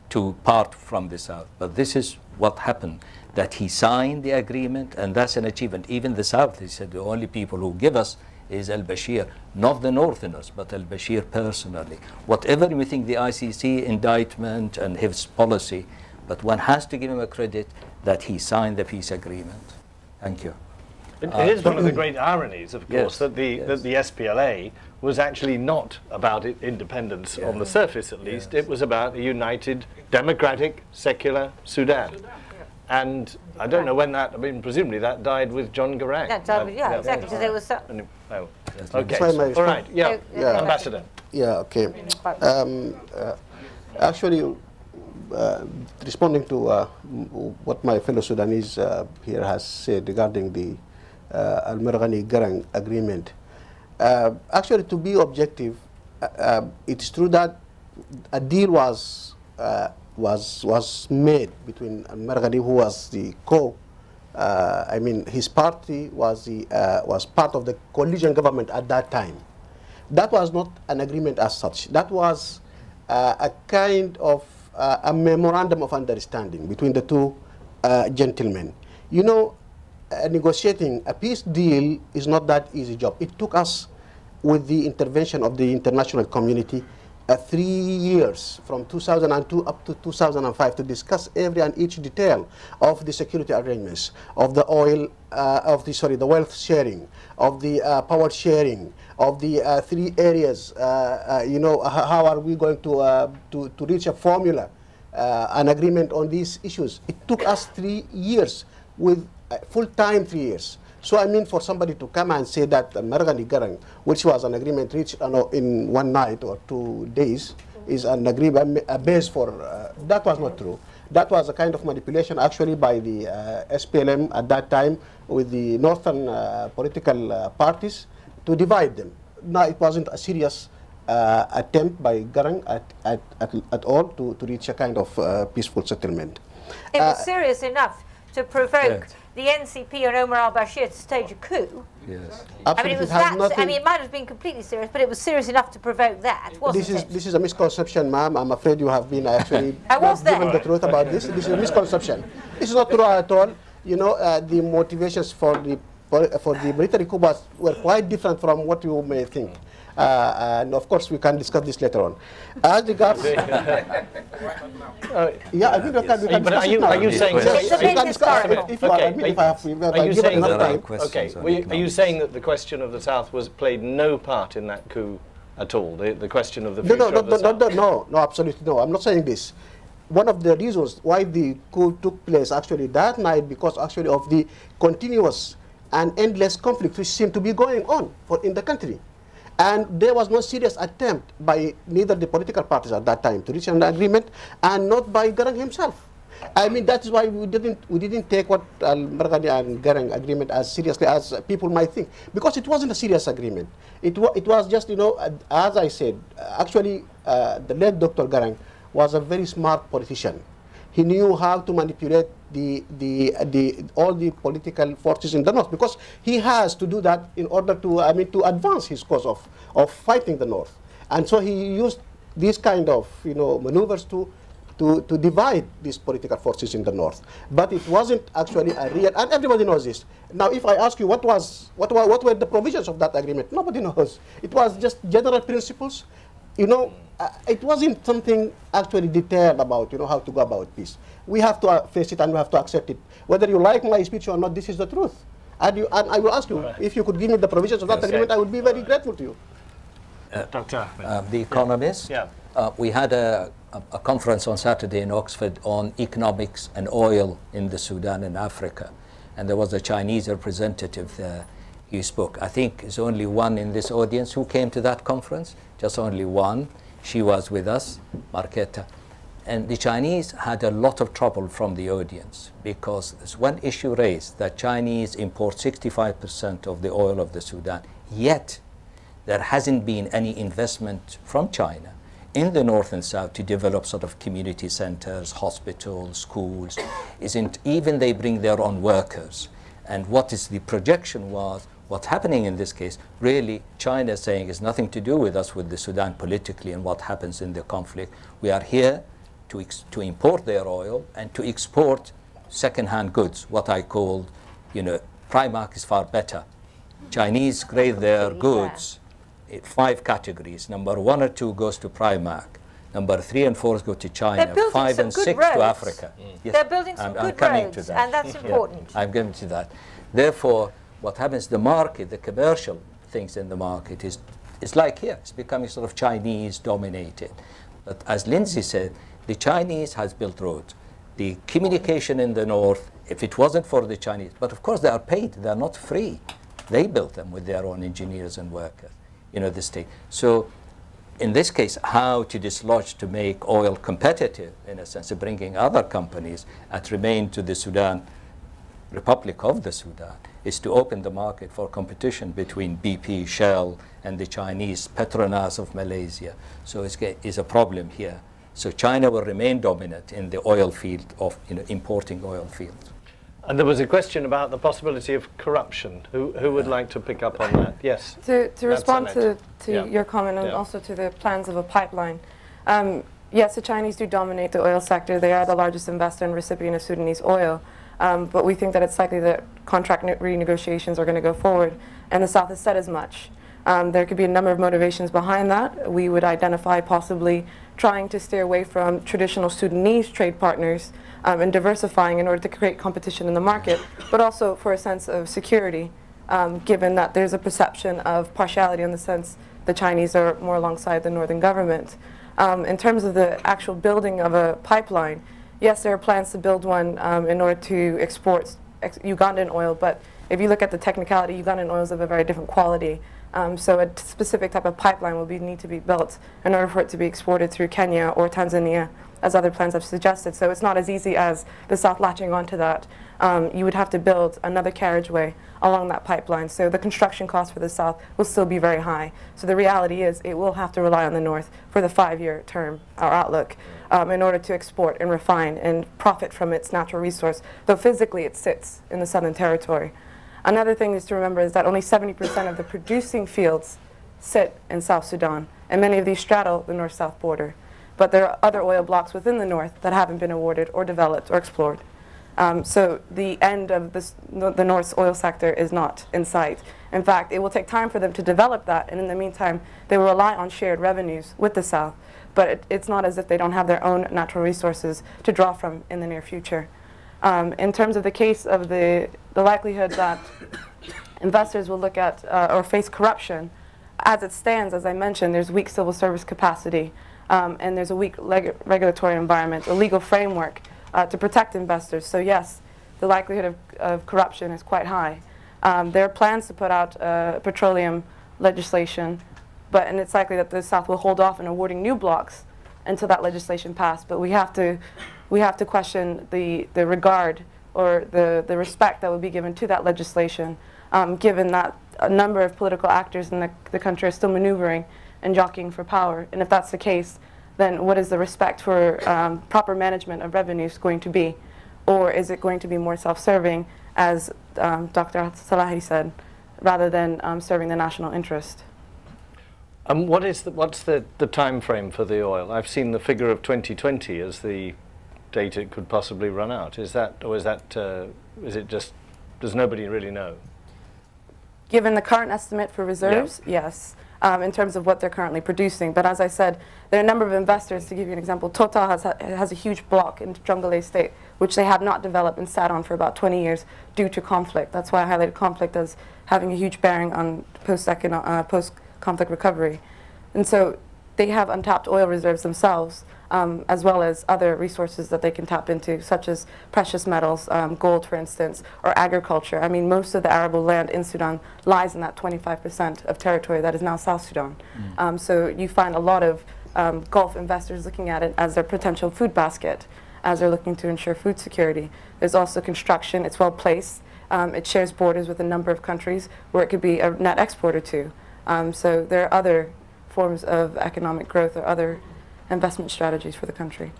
to part from the South, but this is what happened, that he signed the agreement, and that's an achievement. Even the South, he said, the only people who give us is al-Bashir, not the Northerners, but al-Bashir personally. Whatever you think the ICC indictment and his policy, but one has to give him a credit that he signed the peace agreement. Thank you. It is one of the great ironies, of course, that the SPLA was actually not about independence on the surface, at least. It was about a united, democratic, secular Sudan. And I don't know when that, I mean, presumably that died with John Garang. That died with, exactly, because there was so... Okay, all right, Ambassador. Yeah, okay. Actually, responding to what my fellow Sudanese here has said regarding the Al-Marghani-Garang agreement. Actually, to be objective, it's true that a deal was made between Al-Marghani, who was the I mean, his party was part of the coalition government at that time. That was not an agreement as such. That was a kind of a memorandum of understanding between the two gentlemen. You know, negotiating a peace deal is not that easy job. It took us, with the intervention of the international community, 3 years, from 2002 up to 2005, to discuss every and each detail of the security arrangements, of the oil, the wealth sharing, of the power sharing, of the 3 areas. You know, how are we going to reach a formula, an agreement on these issues? It took us 3 years, with full-time 3 years. So I mean, for somebody to come and say that Marghani-Garang, which was an agreement reached in 1 night or 2 days, is an agreement, a base for, that was not true. That was a kind of manipulation actually by the SPLM at that time with the northern political parties to divide them. No, it wasn't a serious attempt by Garang at all to reach a kind of peaceful settlement. It was serious enough to provoke the NCP and Omar al-Bashir to stage a coup. Yes. I mean, it was that. I mean, it might have been completely serious, but it was serious enough to provoke that, wasn't it? This is a misconception, ma'am. I'm afraid you have been actually given the truth about this. This is a misconception. This is not true at all. You know, the motivations for the military coup were quite different from what you may think. And of course, we can discuss this later on. As regards, yeah, I think we can discuss it now. Are you saying? Are you saying that the question of the South played no part in that coup at all? The question of the future of the South? No, absolutely no. I'm not saying this. One of the reasons why the coup took place actually that night, because actually of the continuous and endless conflict which seemed to be going on in the country. And there was no serious attempt by neither the political parties at that time to reach an agreement, and not by Garang himself. I mean, that is why we didn't take what Marghani and Garang agreement as seriously as people might think, because it wasn't a serious agreement. It was just, you know, as I said, actually the late Dr. Garang was a very smart politician. He knew how to manipulate all the political forces in the north, because he has to do that in order to to advance his cause of fighting the north. And so he used these kind of maneuvers to divide these political forces in the north. But it wasn't actually a real, and everybody knows this. Now, if I ask you what were the provisions of that agreement, nobody knows. It was just general principles. It wasn't something actually detailed about how to go about peace. We have to face it, and we have to accept it. Whether you like my speech or not, this is the truth. And I will ask you, if you could give me the provisions of that agreement, I would be very grateful to you. Dr. The Economist. Yeah. We had a conference on Saturday in Oxford on economics and oil in the Sudan and Africa. And there was a Chinese representative there. He spoke. I think there's only one in this audience who came to that conference, just only one. She was with us, Marketa. And the Chinese had a lot of trouble from the audience, because there's one issue raised, that Chinese import 65% of the oil of the Sudan, yet there hasn't been any investment from China in the north and south to develop sort of community centers, hospitals, schools. Even they bring their own workers. And what is the projection was, what's happening in this case, really China is saying it's nothing to do with us, with the Sudan politically and what happens in the conflict. We are here to import their oil and to export second-hand goods, what I called, Primark is far better. Chinese grade their goods in 5 categories. Number 1 or 2 goes to Primark. Number 3 and 4 go to China. 5 and 6 to Africa. Yes, they're building some good roads, and that's important. I'm getting to that. Therefore, what happens, the market, the commercial things in the market is like here. It's becoming sort of Chinese dominated. But as Lindsay said, the Chinese has built roads. The communication in the north, if it wasn't for the Chinese, but of course they are paid, they're not free. They built them with their own engineers and workers, the state. So in this case, how to dislodge to make oil competitive, in a sense, of bringing other companies and remain to the Sudan, Republic of the Sudan, is to open the market for competition between BP, Shell, and the Chinese Petronas of Malaysia. So it's a problem here. So China will remain dominant in the oil field of importing oil fields. And there was a question about the possibility of corruption. Who would like to pick up on that? Yes. To respond to your comment and also to the plans of a pipeline. Yes, the Chinese do dominate the oil sector. They are the largest investor and recipient of Sudanese oil. But we think that it's likely that contract renegotiations are going to go forward. And the South has said as much. There could be a number of motivations behind that. We would identify possibly trying to steer away from traditional Sudanese trade partners and diversifying in order to create competition in the market, but also for a sense of security, given that there's a perception of partiality in the sense the Chinese are more alongside the northern government. In terms of the actual building of a pipeline, yes, there are plans to build one in order to export Ugandan oil, but if you look at the technicality, Ugandan oil is of a very different quality. So a specific type of pipeline will need to be built in order for it to be exported through Kenya or Tanzania, as other plans have suggested. So it's not as easy as the South latching onto that. You would have to build another carriageway along that pipeline. So the construction cost for the South will still be very high. So the reality is it will have to rely on the North for the 5-year term, our outlook, in order to export and refine and profit from its natural resource, though physically it sits in the Southern Territory. Another thing is to remember is that only 70% of the producing fields sit in South Sudan, and many of these straddle the north-south border. But there are other oil blocks within the north that haven't been awarded or developed or explored. So the end of the North's oil sector is not in sight. In fact, it will take time for them to develop that, and in the meantime, they will rely on shared revenues with the South. But it's not as if they don't have their own natural resources to draw from in the near future. In terms of the case of the likelihood that investors will look at or face corruption, as it stands, as I mentioned, there's weak civil service capacity, and there's a weak regulatory environment, a legal framework to protect investors. So yes, the likelihood of corruption is quite high. There are plans to put out petroleum legislation, and it's likely that the South will hold off in awarding new blocks until that legislation passed. But we have to question the regard or the respect that would be given to that legislation, given that a number of political actors in the country are still maneuvering and jockeying for power. And if that's the case, then what is the respect for proper management of revenues going to be? Or is it going to be more self-serving, as Dr. Salahi said, rather than serving the national interest? What's the time frame for the oil? I've seen the figure of 2020 as the date it could possibly run out. Is that, or is it just, does nobody really know? Given the current estimate for reserves, yes, in terms of what they're currently producing. But as I said, there are a number of investors. To give you an example, Total has a huge block in Jonglei State, which they have not developed and sat on for about 20 years due to conflict. That's why I highlighted conflict as having a huge bearing on post-conflict recovery. And so they have untapped oil reserves themselves, as well as other resources that they can tap into, such as precious metals, gold, for instance, or agriculture. I mean, most of the arable land in Sudan lies in that 25% of territory that is now South Sudan. So you find a lot of Gulf investors looking at it as their potential food basket, as they're looking to ensure food security. There's also construction. It's well placed. It shares borders with a number of countries where it could be a net exporter to. So there are other forms of economic growth or other investment strategies for the country.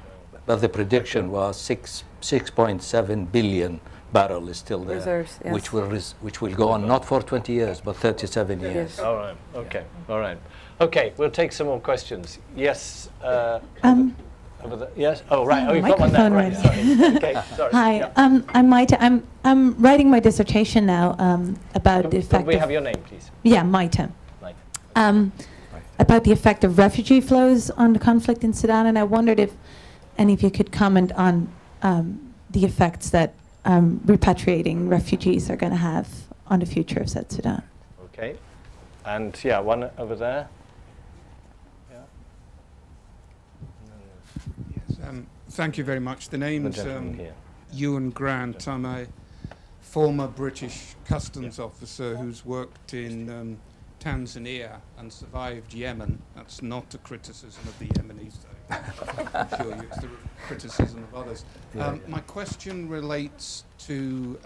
But the prediction was 6.7 billion barrel is still there, reserves, yes. which will go on not for 20 years but 37 years. Yes. All right. Okay. All right. Okay. We'll take some more questions. Yes. Yes. Oh, right. Oh, you've got one there. Right. Sorry. Okay. Sorry. Hi. Yeah. I'm writing my dissertation now about the effect. Could we have your name, please? Yeah, Maita. About the effect of refugee flows on the conflict in Sudan, and I wondered if any of you could comment on the effects that repatriating refugees are going to have on the future of South Sudan. Okay. And yeah, one over there. Thank you very much. The name's Ewan Grant. I'm a former British customs officer who's worked in Tanzania and survived Yemen. That's not a criticism of the Yemenis, though. I'm sure it's the criticism of others. My question relates to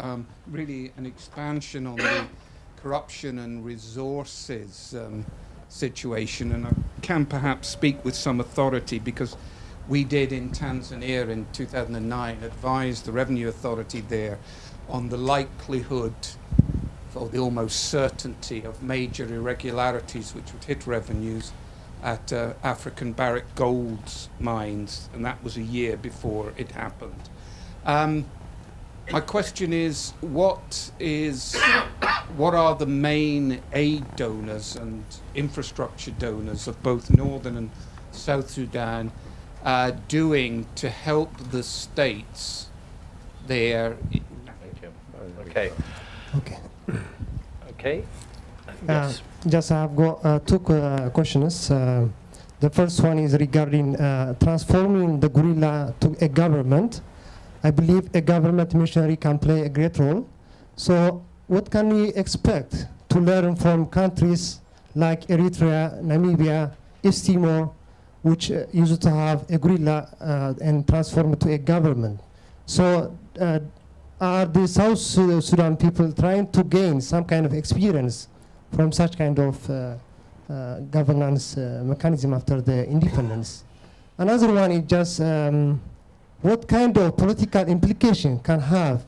really an expansion on the corruption and resources situation, and I can perhaps speak with some authority because we did in Tanzania in 2009 advise the Revenue Authority there on the likelihood or the almost certainty of major irregularities which would hit revenues at African Barrick Gold's mines, and that was a year before it happened. My question is, what are the main aid donors and infrastructure donors of both Northern and South Sudan doing to help the states there? Thank you. Okay. Okay. Okay. Yes. Just I've got two questions. The first one is regarding transforming the guerrilla to a government. I believe a government missionary can play a great role. So what can we expect to learn from countries like Eritrea, Namibia, East Timor, which used to have a guerrilla and transformed to a government? So are the South Sudan people trying to gain some kind of experience from such kind of governance mechanism after the independence? Another one is just what kind of political implication can have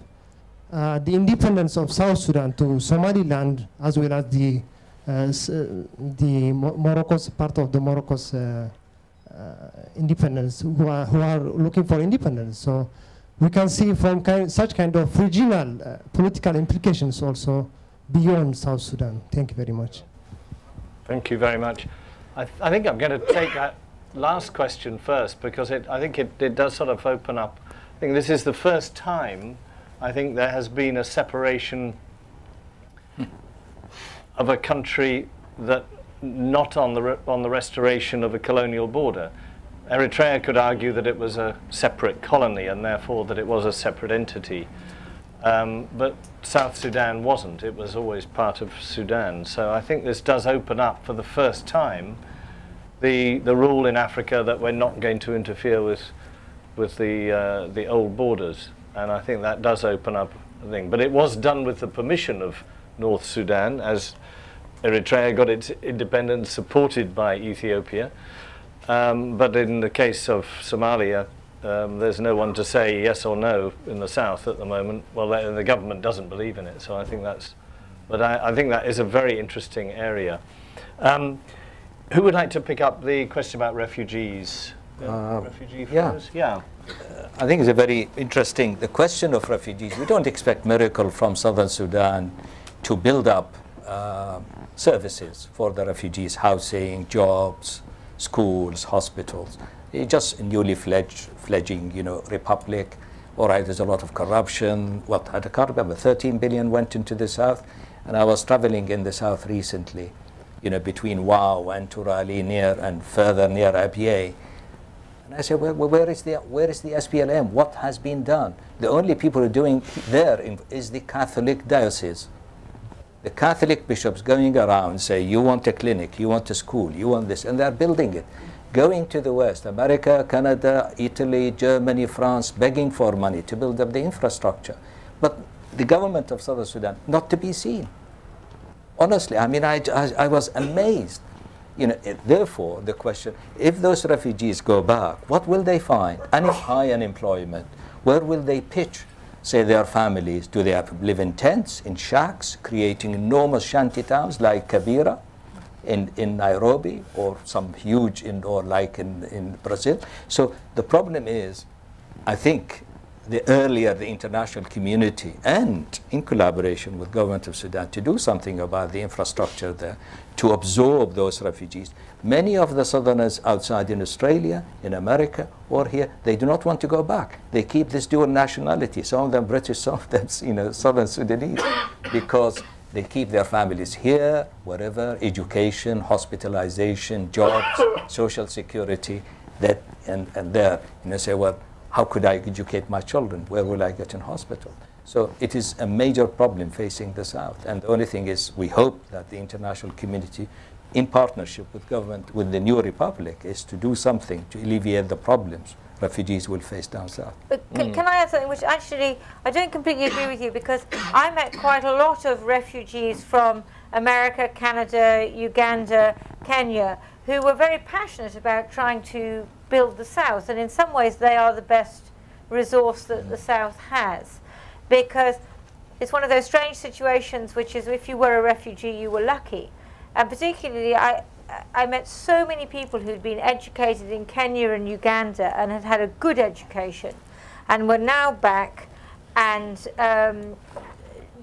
the independence of South Sudan to Somaliland, as well as the Morocco's part of the Morocco's independence, who are looking for independence. So we can see from such kind of regional political implications also beyond South Sudan. Thank you very much. Thank you very much. I think I'm going to take that last question first, because I think it does sort of open up. I think this is the first time I think there has been a separation of a country that not on the restoration of a colonial border. Eritrea could argue that it was a separate colony and therefore that it was a separate entity. But South Sudan wasn't. It was always part of Sudan. So I think this does open up for the first time the rule in Africa that we're not going to interfere with the old borders. And I think that does open up a thing. But it was done with the permission of North Sudan, as Eritrea got its independence supported by Ethiopia. But in the case of Somalia, there's no one to say yes or no in the south at the moment. Well, the government doesn't believe in it, so I think that's. But I think that is a very interesting area. Who would like to pick up the question about refugees? Refugee flows? Yeah. I think it's a very interesting. The question of refugees. We don't expect miracle from Southern Sudan to build up services for the refugees, housing, jobs, schools, hospitals. It's just a newly fledging, republic. All right, there's a lot of corruption. What, I can't remember, 13 billion went into the south. And I was traveling in the south recently, between Wau and Turali and further near Abyei. And I said, well, where is the SPLM? What has been done? The only people who are doing there is the Catholic diocese. The Catholic bishops going around say, you want a clinic, you want a school, you want this, and they're building it. Going to the West, America, Canada, Italy, Germany, France, begging for money to build up the infrastructure. But the government of Southern Sudan, not to be seen. Honestly, I mean, I was amazed. Therefore, the question, if those refugees go back, what will they find? High unemployment. Where will they pitch, say, their families? Do they have to live in tents, in shacks, creating enormous shanty towns like Kabira in Nairobi, or some huge indoor like in Brazil? So the problem is, I think, the earlier the international community, and in collaboration with government of Sudan, to do something about the infrastructure there, to absorb those refugees. Many of the Southerners outside in Australia, in America, or here, they do not want to go back. They keep this dual nationality, some of them British, some of them Southern Sudanese, because They keep their families here, wherever, education, hospitalization, jobs, social security, that, and there, say, well, how could I educate my children? Where will I get in hospital? So it is a major problem facing the South. And the only thing is, we hope that the international community, in partnership with government, with the new republic, is to do something to alleviate the problems refugees will face down south. But can I add something which actually I don't completely agree with you, because I met quite a lot of refugees from America, Canada, Uganda, Kenya, who were very passionate about trying to build the South, and in some ways they are the best resource that the South has, because it's one of those strange situations which is, if you were a refugee you were lucky. And particularly I met so many people who'd been educated in Kenya and Uganda and had had a good education and were now back and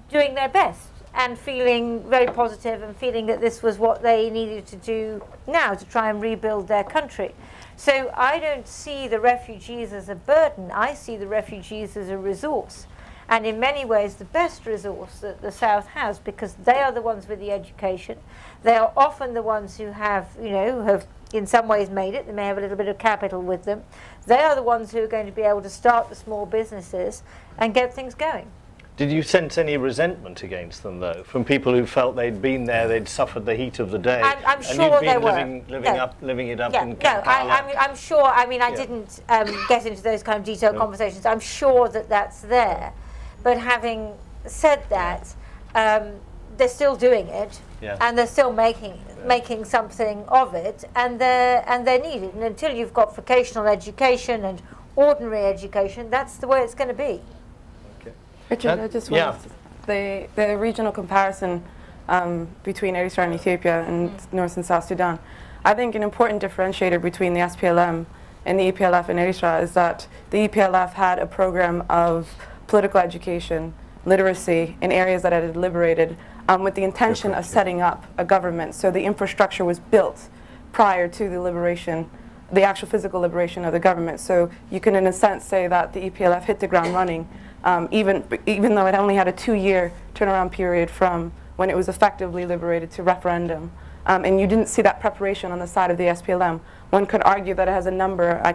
doing their best and feeling very positive and feeling that this was what they needed to do now to try and rebuild their country. So I don't see the refugees as a burden. I see the refugees as a resource, and in many ways the best resource that the South has, because they are the ones with the education. They are often the ones who have, have in some ways made it. They may have a little bit of capital with them. They are the ones who are going to be able to start the small businesses and get things going. Did you sense any resentment against them, though, from people who felt they'd been there, they'd suffered the heat of the day, I'm sure they were. living it up in Kampala? I'm sure. I mean, I didn't get into those kind of detailed conversations. I'm sure that that's there. But having said that, they're still doing it, and they're still making something of it, and they're needed. And until you've got vocational education and ordinary education, that's the way it's going to be. Richard, I just want the regional comparison between Eritrea and Ethiopia and North and South Sudan. I think an important differentiator between the SPLM and the EPLF in Eritrea is that the EPLF had a program of political education, literacy in areas that it had liberated with the intention of setting up a government. So the infrastructure was built prior to the liberation, the actual physical liberation of the government. So you can in a sense say that the EPLF hit the ground running, even though it only had a 2-year turnaround period from when it was effectively liberated to referendum. And you didn't see that preparation on the side of the SPLM. One could argue that it has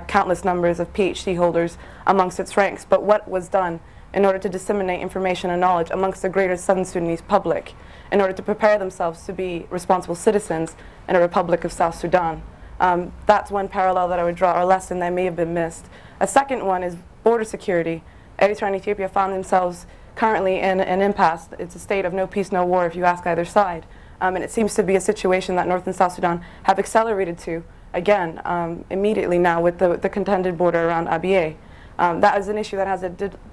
countless numbers of PhD holders amongst its ranks, but what was done in order to disseminate information and knowledge amongst the greater Southern Sudanese public, in order to prepare themselves to be responsible citizens in a Republic of South Sudan. That's one parallel that I would draw, or lesson that may have been missed. A second one is border security. Eritrea and Ethiopia found themselves currently in an impasse. It's a state of no peace, no war, if you ask either side. And it seems to be a situation that North and South Sudan have accelerated to, again, immediately now with the contended border around Abyei. That is an issue that has a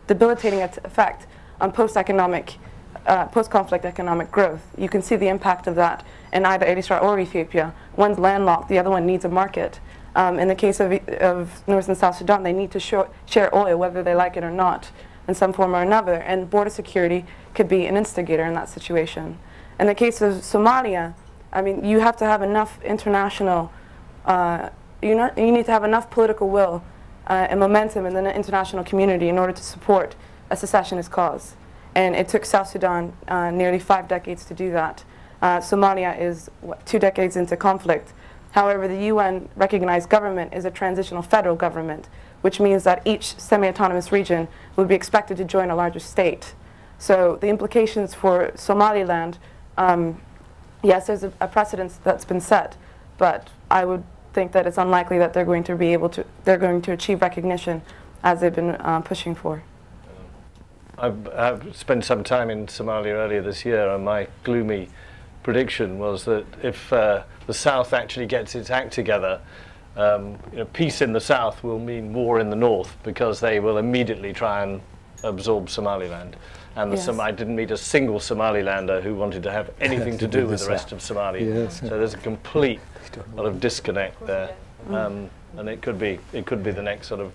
debilitating effect on post-conflict economic growth. You can see the impact of that in either Eritrea or Ethiopia. One's landlocked, the other one needs a market. In the case of North and South Sudan, they need to share oil, whether they like it or not, in some form or another, and border security could be an instigator in that situation. In the case of Somalia, I mean, you have to have enough international, you need to have enough political will and momentum in the international community in order to support a secessionist cause. And it took South Sudan nearly 5 decades to do that. Somalia is 2 decades into conflict. However, the UN recognized government is a transitional federal government, which means that each semi-autonomous region would be expected to join a larger state. So the implications for Somaliland, yes, there's a precedent that's been set, but I would think that it's unlikely that they're going to achieve recognition as they've been pushing for. I've spent some time in Somalia earlier this year, and my gloomy prediction was that if the South actually gets its act together, peace in the South will mean war in the North, because they will immediately try and absorb Somaliland. And I didn't meet a single Somalilander who wanted to have anything to do with the rest of Somalia. Yes. So there's a complete sort of disconnect there, and it could be the next sort of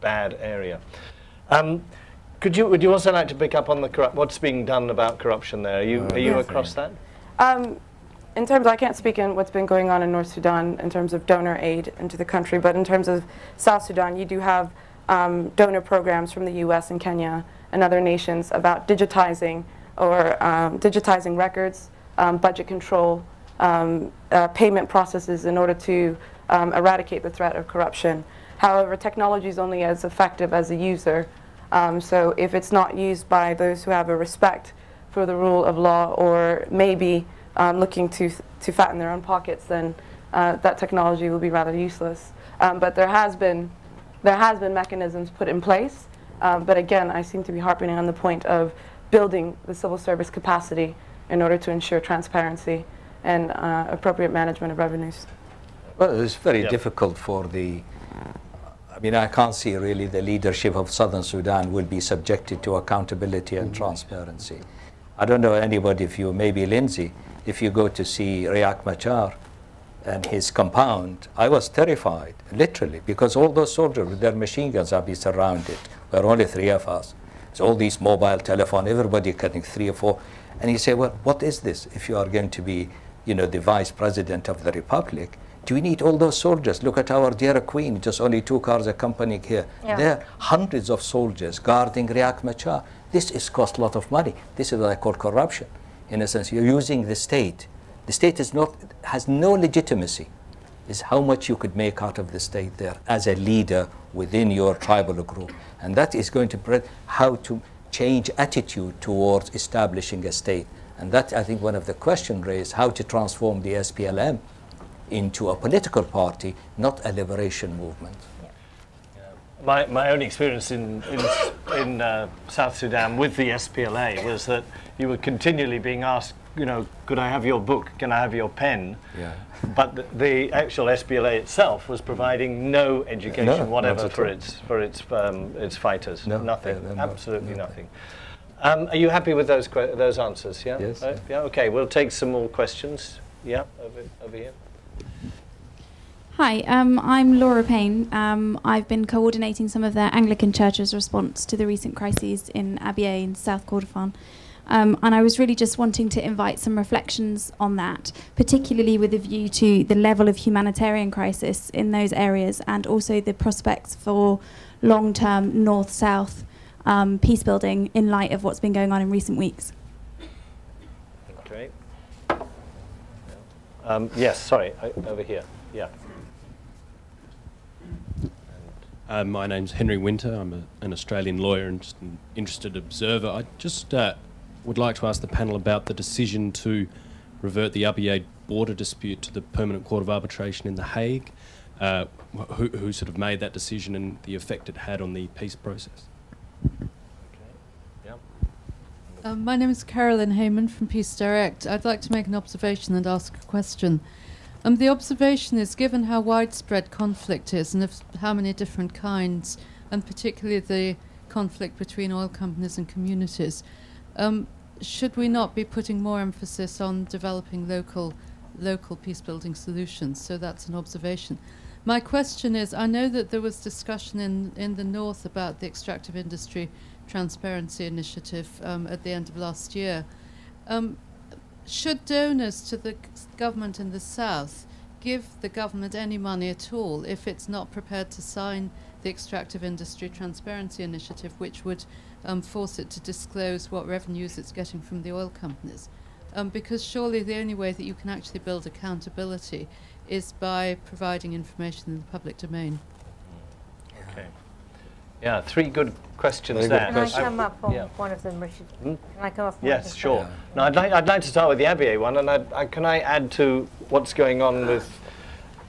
bad area. Would you also like to pick up on what's being done about corruption there? Are you across that? In terms, I can't speak in what's been going on in North Sudan in terms of donor aid into the country, but in terms of South Sudan, you do have donor programs from the US and Kenya and other nations about digitizing or digitizing records, budget control, payment processes in order to eradicate the threat of corruption. However, technology is only as effective as a user. So if it's not used by those who have a respect for the rule of law, or maybe looking to fatten their own pockets, then that technology will be rather useless. But there has been mechanisms put in place. But again, I seem to be harping on the point of building the civil service capacity in order to ensure transparency and appropriate management of revenues. Well, it's very difficult for the, I mean, I can't see really the leadership of Southern Sudan will be subjected to accountability and transparency. I don't know anybody, if you, maybe Lindsay, if you go to see Riek Machar and his compound, I was terrified, literally, because all those soldiers with their machine guns are being surrounded. There are only 3 of us. So all these mobile telephone, everybody cutting 3 or 4. And you say, well, what is this? If you are going to be, you know, the vice president of the republic, do we need all those soldiers? Look at our dear queen, just only 2 cars accompanying here. There are hundreds of soldiers guarding Riek Machar. This is cost a lot of money. This is what I call corruption. In a sense, you're using the state. The state is not, has no legitimacy. Is how much you could make out of the state there as a leader within your tribal group. And that is going to bring how to change attitude towards establishing a state. And that, I think, one of the questions raised, how to transform the SPLM into a political party, not a liberation movement. My own experience in South Sudan with the SPLA was that you were continually being asked, you know, could I have your book? Can I have your pen? Yeah. But the actual SPLA itself was providing no education whatever for its fighters. Nothing, absolutely nothing. Are you happy with those answers? Yeah. Yes. Yeah. Okay. We'll take some more questions. Yeah. Over here. Hi, I'm Laura Payne. I've been coordinating some of the Anglican Church's response to the recent crises in Abyei and South Kordofan. And I was really just wanting to invite some reflections on that, particularly with a view to the level of humanitarian crisis in those areas and also the prospects for long-term north-south peace building in light of what's been going on in recent weeks. Great. Yes, sorry, over here. Yeah. My name's Henry Winter. I'm an Australian lawyer and just an interested observer. I just would like to ask the panel about the decision to revert the Abyei border dispute to the Permanent Court of Arbitration in The Hague. Who sort of made that decision and the effect it had on the peace process? Okay. Yeah. My name is Carolyn Heyman from Peace Direct. I'd like to make an observation and ask a question. The observation is, given how widespread conflict is and of how many different kinds, and particularly the conflict between oil companies and communities, should we not be putting more emphasis on developing local peace-building solutions? So that's an observation. My question is, I know that there was discussion in the north about the extractive industry transparency initiative at the end of last year. Should donors to the government in the south give the government any money at all if it's not prepared to sign the extractive industry transparency initiative, which would force it to disclose what revenues it's getting from the oil companies? Because surely the only way that you can actually build accountability is by providing information in the public domain. Okay. Yeah, 3 good questions Very there. Can I come up on one of them, Richard? Can I come up on Yes, sure. Yeah. No, I'd like to start with the Abyei one, and can I add to what's going on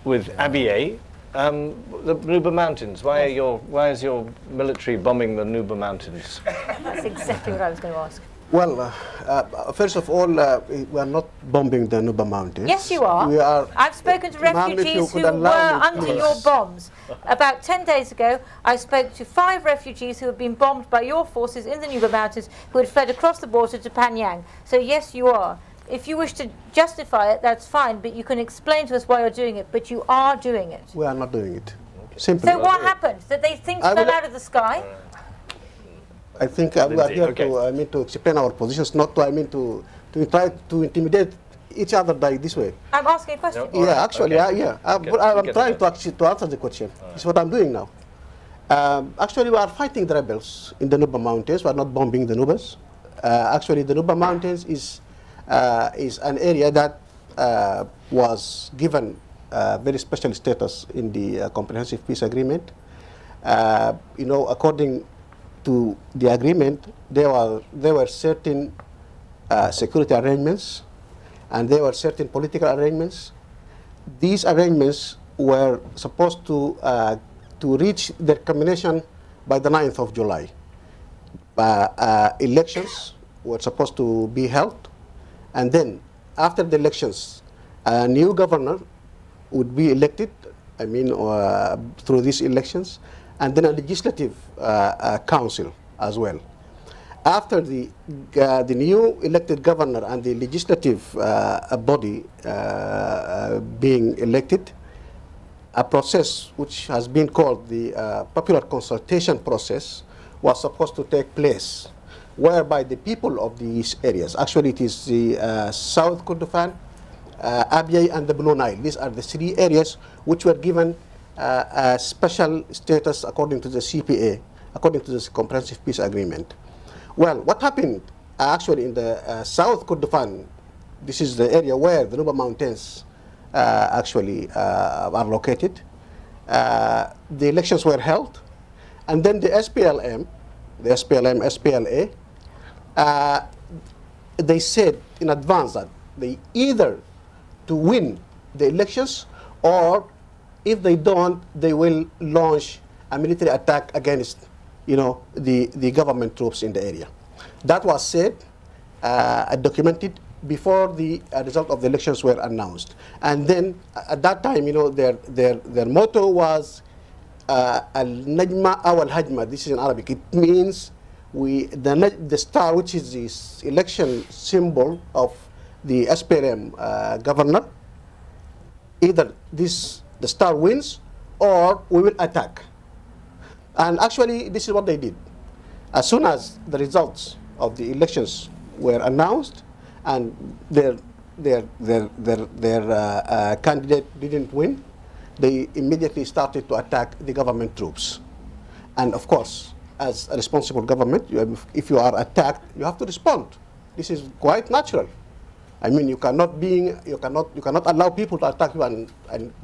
with Abyei? The Nuba Mountains. Why is your military bombing the Nuba Mountains? That's exactly what I was going to ask. Well, first of all, we are not bombing the Nuba Mountains. Yes, you are. We are. I've spoken to refugees who were under your bombs. About 10 days ago, I spoke to 5 refugees who had been bombed by your forces in the Nuba Mountains who had fled across the border to Panyang. So yes, you are. If you wish to justify it, that's fine, but you can explain to us why you're doing it, but you are doing it. We are not doing it. Simply. So what happened? That things fell out of the sky? I think we are here to explain our positions, not to try to intimidate each other this way. I'm asking a question. Yeah, actually, I'm trying to answer the question. It's what I'm doing now. Actually, we are fighting the rebels in the Nuba Mountains. We are not bombing the Nubas. actually the Nuba Mountains is an area that was given very special status in the Comprehensive Peace Agreement. You know, according to the agreement, there were certain security arrangements, and there were certain political arrangements. These arrangements were supposed to reach their culmination by the 9th of July. Elections were supposed to be held, and then after the elections, a new governor would be elected, I mean, through these elections, and then a legislative council as well. After the new elected governor and the legislative body being elected, a process which has been called the popular consultation process was supposed to take place, whereby the people of these areas, actually it is the South Kordofan, Abyei, and the Blue Nile. These are the 3 areas which were given a special status according to the CPA, according to the Comprehensive Peace Agreement. Well, what happened actually in the South Kordofan, this is the area where the Nuba Mountains actually are located. The elections were held, and then the SPLA, they said in advance that they either to win the elections, or if they don't, they will launch a military attack against, you know, the government troops in the area. That was said, documented before the result of the elections were announced. And then at that time, you know, their motto was Al-Najma aw al-Hajma. This is in Arabic. It means the star, which is this election symbol of the SPLM governor, either the star wins or we will attack. And actually, this is what they did. As soon as the results of the elections were announced and their candidate didn't win, they immediately started to attack the government troops. And of course, as a responsible government, if you are attacked, you have to respond. This is quite natural. I mean, you cannot allow people to attack you and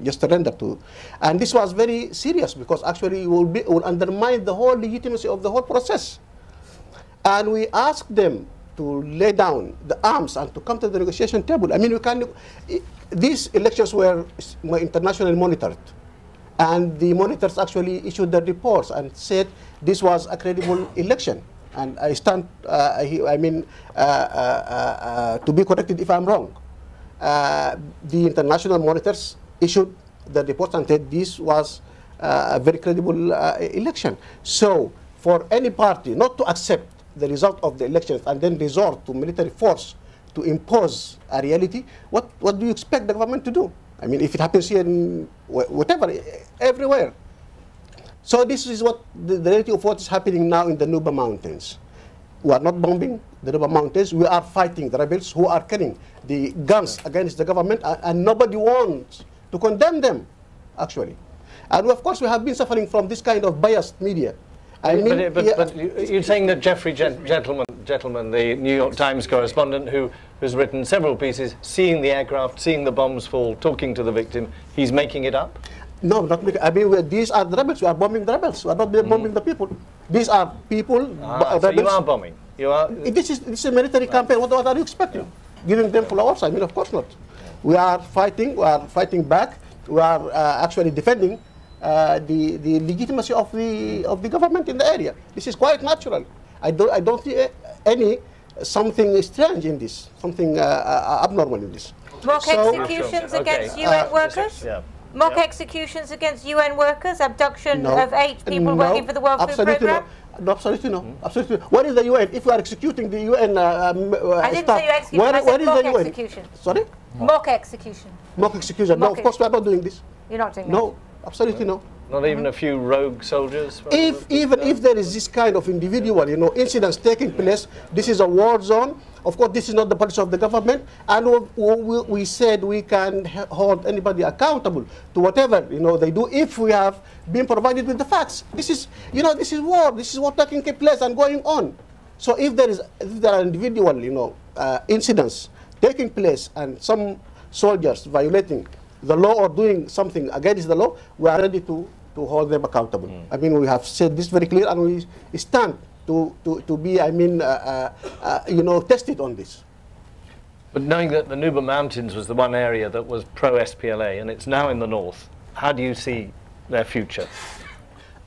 just surrender to. And this was very serious, because actually it will undermine the whole legitimacy of the whole process. And we asked them to lay down the arms and to come to the negotiation table. I mean, these elections were internationally monitored. And the monitors actually issued the reports and said this was a credible election. And I stand, to be corrected if I'm wrong. The international monitors issued the report and said this was a very credible election. So for any party not to accept the result of the elections and then resort to military force to impose a reality, what do you expect the government to do? I mean, if it happens here in whatever, everywhere. So this is what the reality of what is happening now in the Nuba Mountains. We are not bombing the Nuba Mountains. We are fighting the rebels who are carrying the guns against the government, and nobody wants to condemn them, actually. And of course, we have been suffering from this kind of biased media. But you're saying that Jeffrey Gentleman, the New York Times correspondent who's written several pieces, seeing the aircraft, seeing the bombs fall, talking to the victim, he's making it up? No, not making. I mean, these are the rebels. We are bombing the rebels. We are not bombing the people. These are people. So you are bombing. You are. This is a military campaign. What are you expecting? Giving them flowers? I mean, of course not. We are fighting. We are fighting back. We are actually defending the legitimacy of the government in the area. This is quite natural. I don't see something strange in this, something abnormal in this. Mock executions against UN workers? Yeah. Mock executions against UN workers? Abduction of 8 people working for the World Food Programme? No, absolutely no. Absolutely. What is the UN? If you are executing the UN I didn't say you execution. I said mock execution. Sorry? Mock execution. Mock execution. No, of course we are not doing this. You're not doing that? No, absolutely no. Not even a few rogue soldiers? Even if there is this kind of individual, incidents taking place, this is a war zone. Of course, this is not the policy of the government, and we said we can hold anybody accountable to whatever they do if we have been provided with the facts. This is this is war. This is what taking place and going on. So if there are individual, incidents taking place and some soldiers violating the law or doing something against the law, we are ready to hold them accountable. I mean, we have said this very clear, and we stand to be, tested on this. But knowing that the Nuba Mountains was the one area that was pro-SPLA, and it's now in the north, how do you see their future?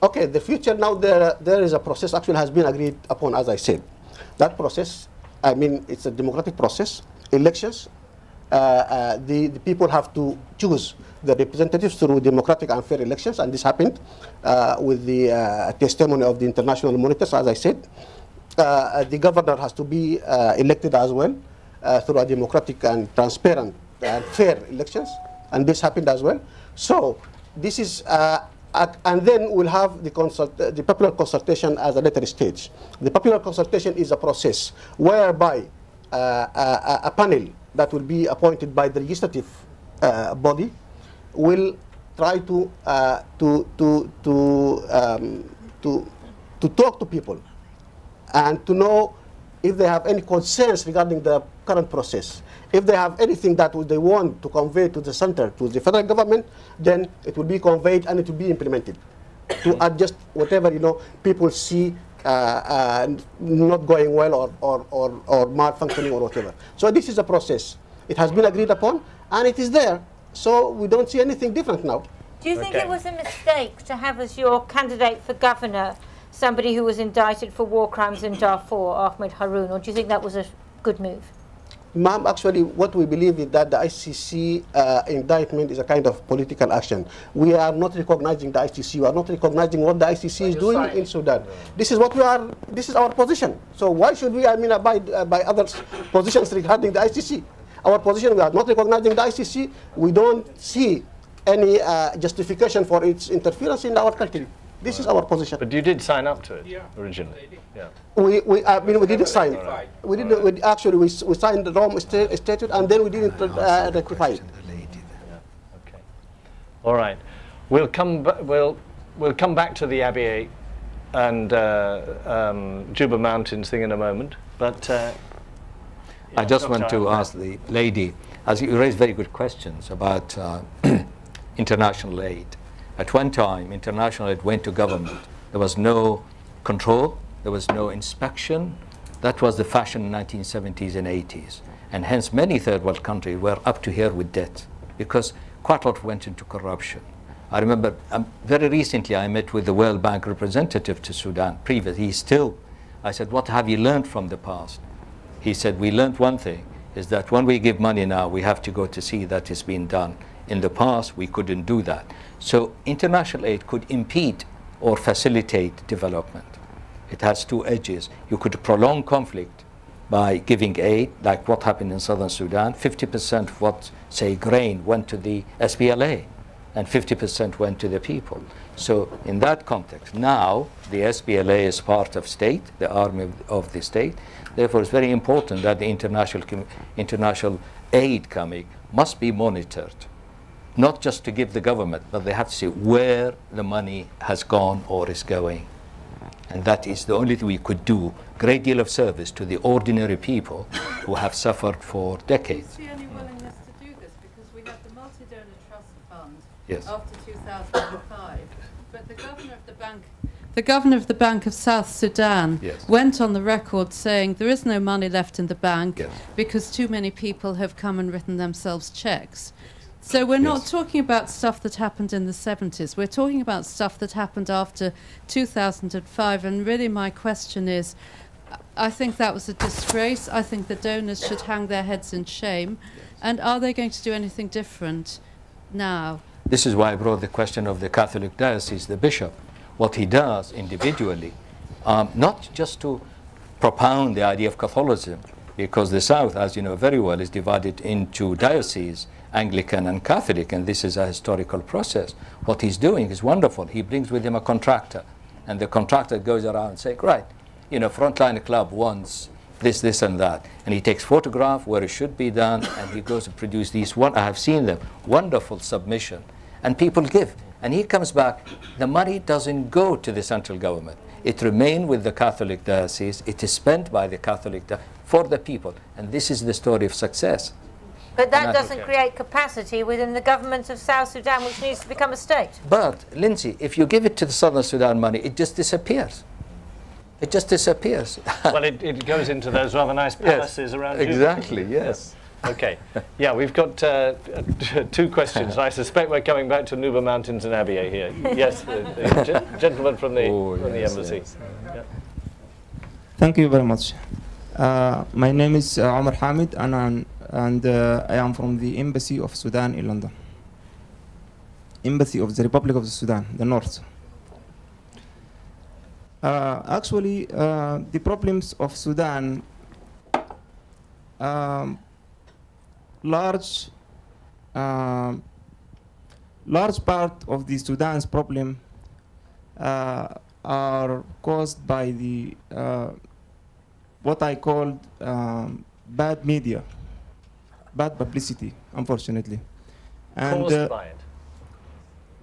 Okay, the future now, there is a process actually has been agreed upon, as I said. That process, I mean, it's a democratic process. Elections, the people have to choose the representatives through democratic and fair elections, and this happened with the testimony of the international monitors, as I said. The governor has to be elected as well through a democratic and transparent and fair elections, and this happened as well. So this is, and then we'll have the popular consultation as a later stage. The popular consultation is a process whereby a panel that will be appointed by the legislative body will try to talk to people and to know if they have any concerns regarding the current process. If they have anything that they want to convey to the center, to the federal government, then it will be conveyed and it will be implemented to adjust whatever people see not going well or malfunctioning or whatever. So this is a process. It has been agreed upon and it is there. So we don't see anything different now. Do you think it was a mistake to have as your candidate for governor somebody who was indicted for war crimes in Darfur, Ahmed Haroun, or do you think that was a good move? Ma'am, actually, what we believe is that the ICC indictment is a kind of political action. We are not recognizing the ICC. We are not recognizing what the ICC is doing in Sudan. This is what we are. This is our position. So why should we, abide by others' positions regarding the ICC? Our position: we are not recognizing the ICC. We don't see any justification for its interference in our country. This is our position. But you did sign up to it originally. Yeah. We didn't sign. We didn't. Actually, we signed the Rome Statute, and then we didn't rectify it. Okay. All right. We'll come back to the Abyei and Juba Mountains thing in a moment. But I just want to ask the lady, as you raised very good questions about international aid. At one time, international aid went to government. There was no control. There was no inspection. That was the fashion in the 1970s and 80s. And hence, many third world countries were up to here with debt because quite a lot went into corruption. I remember very recently I met with the World Bank representative to Sudan. I said, what have you learned from the past? He said, we learned one thing, is that when we give money now, we have to go to see that it's been done. In the past, we couldn't do that. So international aid could impede or facilitate development. It has two edges. You could prolong conflict by giving aid, like what happened in southern Sudan. 50% of what, say, grain went to the SPLA, and 50% went to the people. So in that context, now the SPLA is part of state, the army of the state. Therefore, it's very important that the international aid coming must be monitored. Not just to give the government, but they have to see where the money has gone or is going. And that is the only thing we could do. Great deal of service to the ordinary people who have suffered for decades. Do you see any willingness to do this? Because we have the multi-donor trust fund yes. after 2005. But the governor of the Bank of South Sudan yes. went on the record saying there is no money left in the bank yes. because too many people have come and written themselves checks. So we're not talking about stuff that happened in the 70s. We're talking about stuff that happened after 2005. And really my question is, I think that was a disgrace. I think the donors should hang their heads in shame. And are they going to do anything different now? This is why I brought the question of the Catholic diocese, the bishop. What he does individually, not just to propound the idea of Catholicism, because the South, as you know very well, is divided into dioceses, Anglican and Catholic, and this is a historical process. What he's doing is wonderful. He brings with him a contractor, and the contractor goes around saying, right, Frontline Club wants this, this, and that. And he takes photograph where it should be done, and he goes to produce these I have seen them, wonderful submission. And people give. And he comes back, the money doesn't go to the central government. It remained with the Catholic diocese. It is spent by the Catholic diocese for the people. And this is the story of success. But that doesn't create capacity within the government of South Sudan, which needs to become a state. But, Lindsay, if you give it to the Southern Sudan money, it just disappears. It just disappears. Well, it goes into those rather nice palaces around exactly, yes. Okay. Yeah, we've got 2 questions. I suspect we're coming back to Nuba Mountains and Abyei here. Yes, the gentleman from the, embassy. Yes. Yeah. Thank you very much. My name is Omar Hamid, and I am from the Embassy of Sudan in London. Embassy of the Republic of Sudan, the North. Actually, the problems of Sudan, large part of the Sudan's problem are caused by the what I call bad media, bad publicity, unfortunately, and caused by it.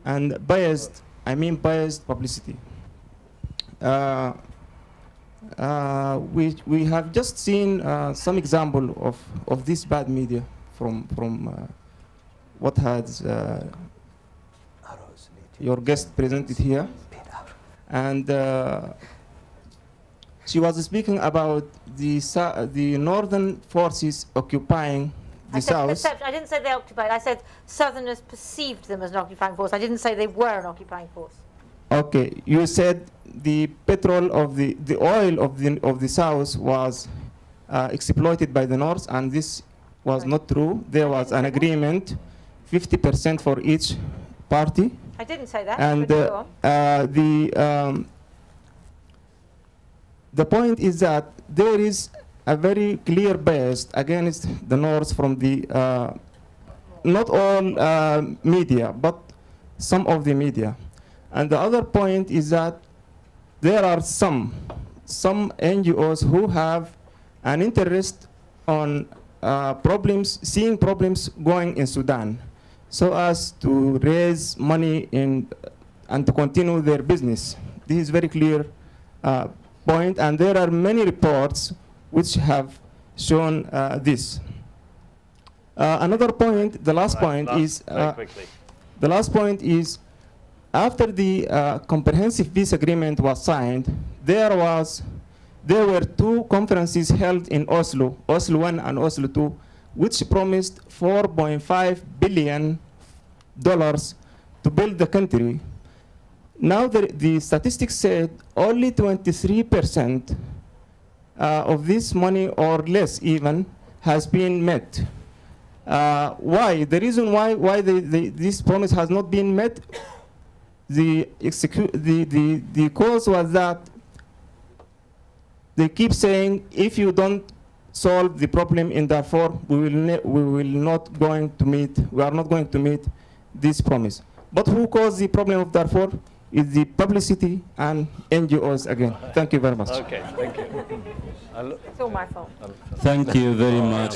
And biased. I mean biased publicity. We have just seen some example of this bad media from what has your guest presented here, and she was speaking about the northern forces occupying the south. I didn't say they occupied. I said Southerners perceived them as an occupying force. I didn't say they were an occupying force. Okay, you said the petrol of the oil of the south was exploited by the north, and this was not true. There was an agreement, 50% for each party. I didn't say that. And the point is that there is a very clear bias against the north from the not all media, but some of the media. And the other point is that there are some NGOs who have an interest on seeing problems going in Sudan, so as to raise money and to continue their business. This is very clear point, and there are many reports which have shown this. Another point, the last point is, after the comprehensive peace agreement was signed, there were 2 conferences held in Oslo, Oslo 1 and Oslo 2, which promised $4.5 billion to build the country. Now the statistics said only 23% of this money, or less even, has been met. Why? The reason why this promise has not been met, the cause was that they keep saying, if you don't solve the problem in Darfur, we are not going to meet this promise. But who caused the problem of Darfur is the publicity and NGOs again. Thank you very much. Okay, thank you. It's all my fault. Thank you very much.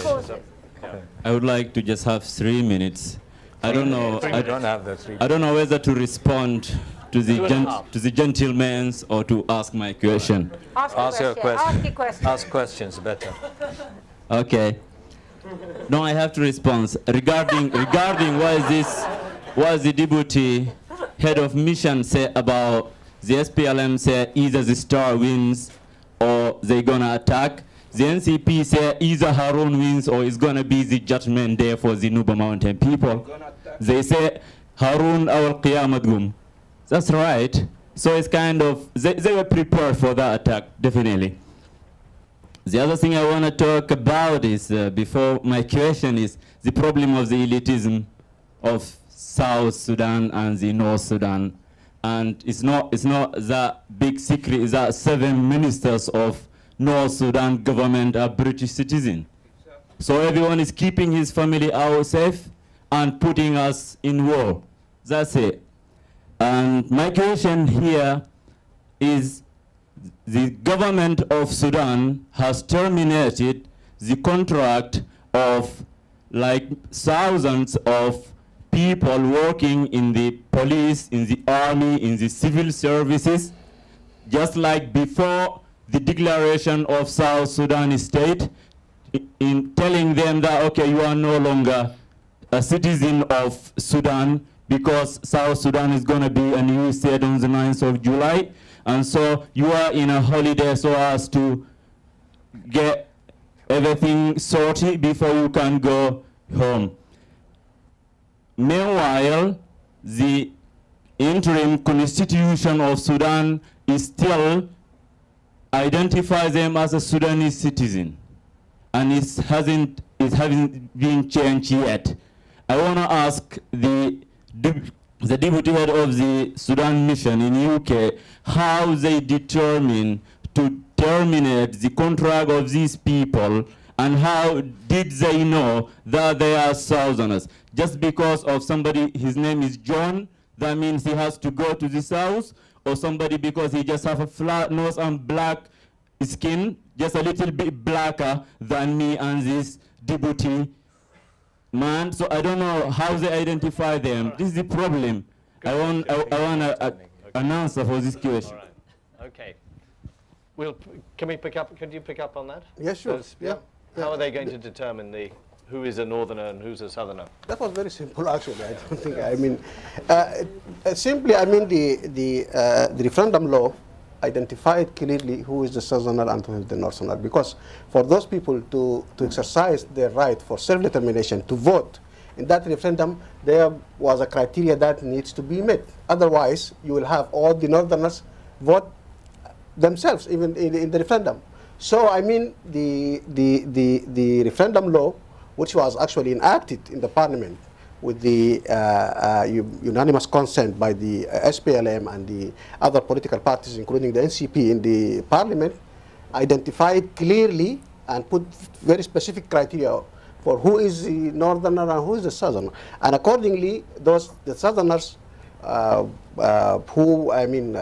I would like to just have 3 minutes. I don't know. I don't know whether to respond to the gentlemen or to ask my question. Ask your question. Ask questions better. Okay. No, I have to respond regarding what the deputy head of mission say about the SPLM say either the Star wins or they're gonna attack. The NCP say either Harun wins or it's gonna be the judgment day for the Nuba Mountain people. They say Harun our Qiyamah. That's right. So it's kind of, they were prepared for that attack, definitely. The other thing I want to talk about is, before my question, is the problem of the elitism of South Sudan and the North Sudan. And it's not that big secret is that 7 ministers of North Sudan government are British citizens. So everyone is keeping his family out safe and putting us in war. That's it. And my question here is, the government of Sudan has terminated the contract of like thousands of people working in the police, in the army, in the civil services. just like before the declaration of South Sudan state, in telling them that, okay, you are no longer a citizen of Sudan because South Sudan is going to be a new state on the 9th of July. And so you are in a holiday so as to get everything sorted before you can go home. Meanwhile, the interim constitution of Sudan is still identifies them as a Sudanese citizen, and it hasn't been changed yet. I want to ask the deputy head of the Sudan mission in UK how they determine to terminate the contract of these people, and how did they know that they are Southerners? Just because of somebody, his name is John, that means he has to go to the south, or somebody because he just have a flat nose and black skin, just a little bit blacker than me and this deputy man. So I don't know how they identify them. This is the problem. I want an answer for this question. All right. Okay. Can you pick up on that? Yeah, sure. Yeah. How are they going to determine who is a northerner and who's a southerner? That was very simple, actually. I don't think. I mean, simply, I mean the referendum law identified clearly who is the southerner and who is the northerner, because for those people to exercise their right for self-determination to vote in that referendum, there was a criteria that needs to be met. Otherwise, you will have all the northerners vote themselves, even in the referendum. So, I mean, the referendum law, which was actually enacted in the parliament with the unanimous consent by the SPLM and the other political parties, including the NCP in the parliament, identified clearly and put very specific criteria for who is the northerner and who is the southerner. And accordingly, the southerners who, I mean,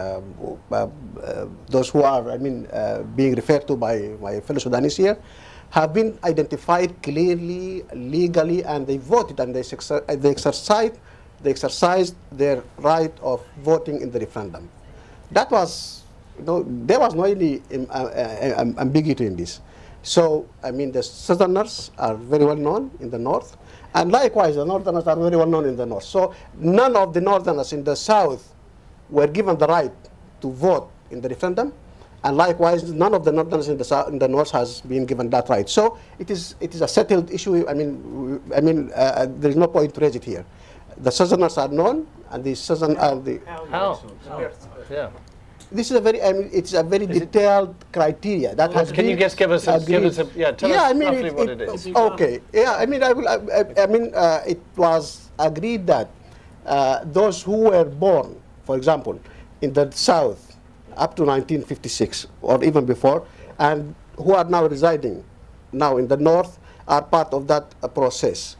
those who are, I mean, being referred to by my fellow Sudanese here, have been identified clearly, legally, and they voted, and they exercised their right of voting in the referendum. That was, there was no any ambiguity in this. So, I mean, the southerners are very well known in the north, and likewise, the northerners are very well known in the north. So, none of the northerners in the south were given the right to vote in the referendum, and likewise, none of the northerners in the north has been given that right. So, it is a settled issue. I mean, there is no point to raise it here. The southerners are known, and the southern are the. How? Yeah. This is a very, I mean, it's a very detailed criteria that has. Can you just give us a, tell us roughly what it is? Okay. Yeah. I mean, it was agreed that those who were born, for example, in the south up to 1956 or even before, and who are now residing now in the north, are part of that process.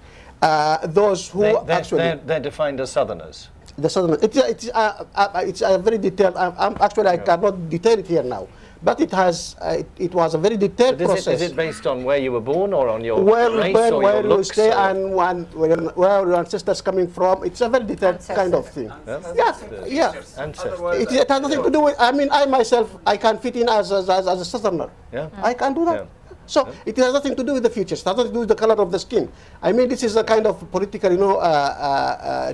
Those who they're defined as southerners. The southerners. It's a very detailed. I cannot detail it here now, but it has. It was a very detailed process. Is it based on where you were born or on your race or where your looks? You stay and where your ancestors coming from? It's a very detailed kind of thing. Yeah. It has nothing to do with. I mean, I myself, I can fit in as a southerner. Yeah. I can do that. Yeah. So it has nothing to do with the future. It has nothing to do with the color of the skin. I mean, this is a kind of political,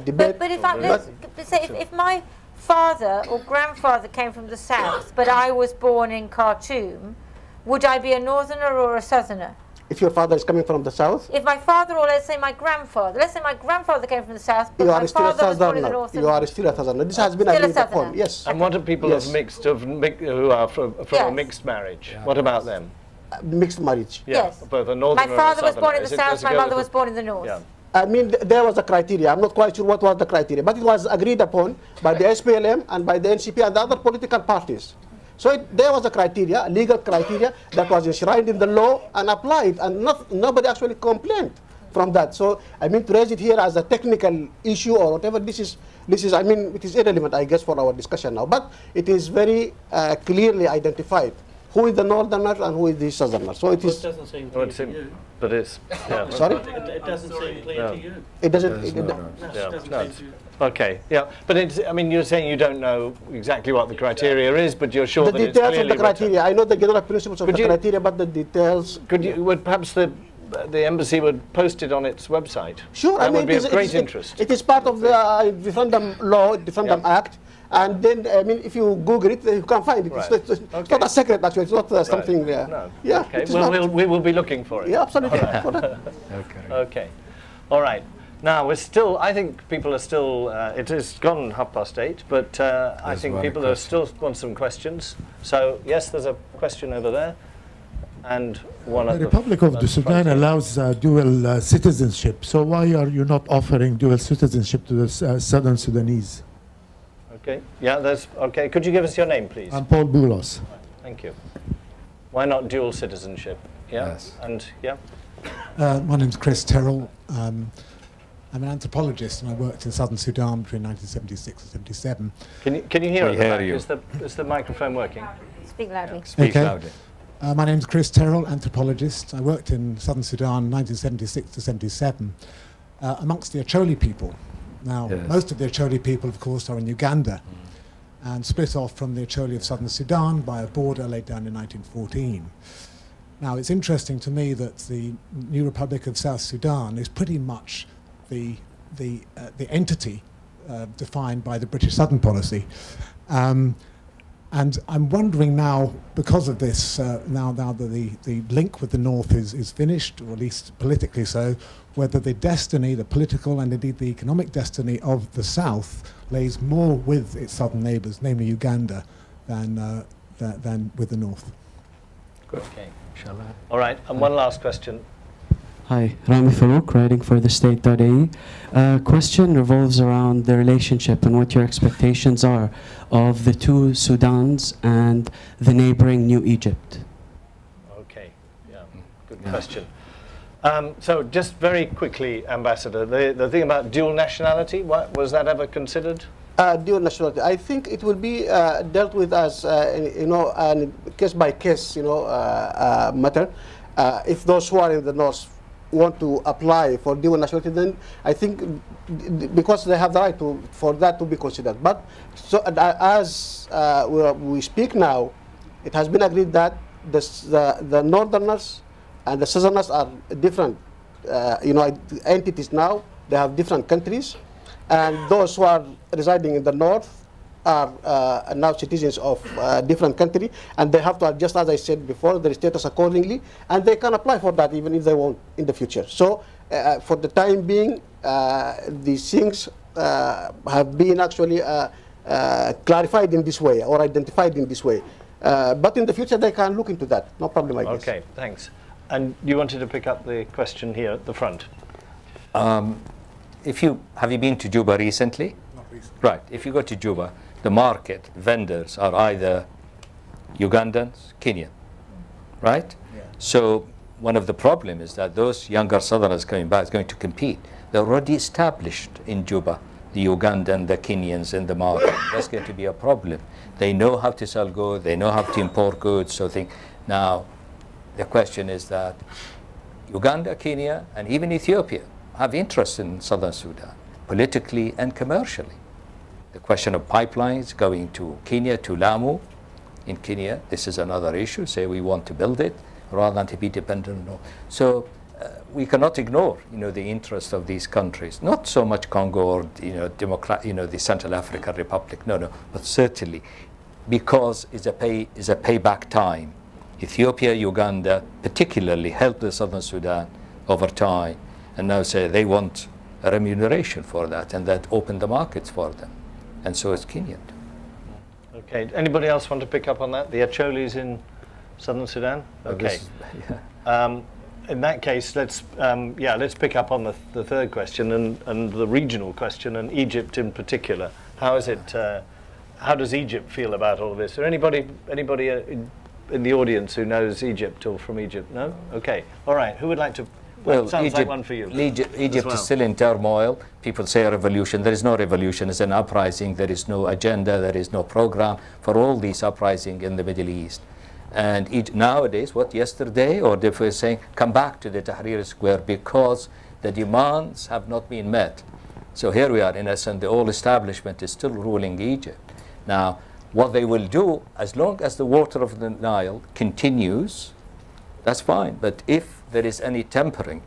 debate. But if my father or grandfather came from the south, but I was born in Khartoum, would I be a northerner or a southerner? If your father is coming from the south? If my father, or let's say my grandfather came from the south, but my father was born in the north. You are still a southerner. This has been agreed upon. Yes. And what are people who are from a mixed marriage? Yeah. What about them? Mixed marriage. Yeah. Yes. Both a northerner my father and a was born in the south, my mother was born in the north. Yeah. I mean, there was a criteria. I'm not quite sure what was the criteria, but it was agreed upon by the SPLM and by the NCP and the other political parties. So there was a criteria, a legal criteria that was enshrined in the law and applied, and nobody actually complained from that. So I mean, to raise it here as a technical issue or whatever, this is. I mean, it is irrelevant, I guess, for our discussion now. But it is very clearly identified who is the northerners and who is the southerners. So it is. It doesn't seem clear to you. But it's. Yeah. Sorry? It doesn't seem clear to you. It doesn't. Okay, yeah, but it's, I mean, you're saying you don't know exactly what the criteria is, but you're sure the that it's details clearly of the criteria. written. I know the general principles of the criteria, but the details. Would perhaps the embassy would post it on its website? Sure, that I mean, would be of great interest. It is part of the referendum law, referendum act. And then, I mean, if you Google it, you can find it. Right. It's not a secret, actually. It's not something. No. Yeah. Okay. Well, we will be looking for it. Yeah, absolutely. Okay. All right. Now we're still. I think people are still. It has gone 8:30, but I think people are still want some questions. So yes, there's a question over there, and one at the Republic of the Sudan allows dual citizenship. So why are you not offering dual citizenship to the Southern Sudanese? Okay. Yeah, there's. Okay. Could you give us your name, please? I'm Paul Boulos. Thank you. Why not dual citizenship? Yeah. Yes. And yeah. My name's Chris Terrell. I'm an anthropologist, and I worked in southern Sudan between 1976 and 77. Can you hear us? hear you. Is the microphone working? Speak loudly. Speak loudly. My name's Chris Terrell, anthropologist. I worked in southern Sudan 1976 to 77 amongst the Acholi people. Now, most of the Acholi people, of course, are in Uganda and split off from the Acholi of southern Sudan by a border laid down in 1914. Now, it's interesting to me that the new Republic of South Sudan is pretty much the entity defined by the British Southern policy. And I'm wondering now, because of this, now that the link with the North is finished, or at least politically so, whether the destiny, the political and indeed the economic destiny of the South lays more with its southern neighbours, namely Uganda, than with the North. Good. Okay. All right, and one last question. Hi, Rami Farouk, writing for thestate.ae. Question revolves around the relationship and what your expectations are of the two Sudans and the neighboring New Egypt. Okay, yeah, good question. So just very quickly, Ambassador, the thing about dual nationality, was that ever considered? Dual nationality, I think it will be dealt with as, a case-by-case, matter. If those who are in the North want to apply for dual nationality, then I think because they have the right for that to be considered. But so as we speak now, it has been agreed that the Northerners and the Southerners are different, entities now. They have different countries, and those who are residing in the North are now citizens of different country, and they have to adjust, as I said before, their status accordingly, and they can apply for that even if they want in the future. So for the time being, these things have been actually clarified in this way or identified in this way. But in the future, they can look into that. No problem, I guess. Okay, thanks. And you wanted to pick up the question here at the front. Have you been to Juba recently? Not recently. Right. If you go to Juba, the market vendors are either Ugandans, Kenyan, right? Yeah. So one of the problems is that those younger Southerners coming back is going to compete. They're already established in Juba, the Ugandan, the Kenyans in the market. That's going to be a problem. They know how to sell goods, they know how to import goods. So now the question is that Uganda, Kenya, and even Ethiopia have interest in Southern Sudan, politically and commercially. The question of pipelines going to Kenya, to Lamu. In Kenya, this is another issue. Say we want to build it rather than to be dependent on. So we cannot ignore, the interest of these countries. Not so much Congo or the Central African Republic. No, but certainly because it's a payback time. Ethiopia, Uganda, particularly helped the Southern Sudan over time, and now say they want a remuneration for that, and that opened the markets for them. And so is Kenya. Okay. Anybody else want to pick up on that? The Acholis in Southern Sudan? Okay. In that case, let's pick up on the third question and the regional question, and Egypt in particular. How is it? How does Egypt feel about all of this? Is there anybody in the audience who knows Egypt or from Egypt? No? Okay. All right. Who would like to? Well, sounds Egypt, like one for you. Egypt well. is still in turmoil. People say a revolution. There is no revolution. It's an uprising. There is no agenda. There is no program for all these uprising in the Middle East. And nowadays, what, yesterday, or they were saying, come back to the Tahrir Square because the demands have not been met. So here we are, in essence, the old establishment is still ruling Egypt. Now, what they will do, as long as the water of the Nile continues, that's fine. But if there is any tampering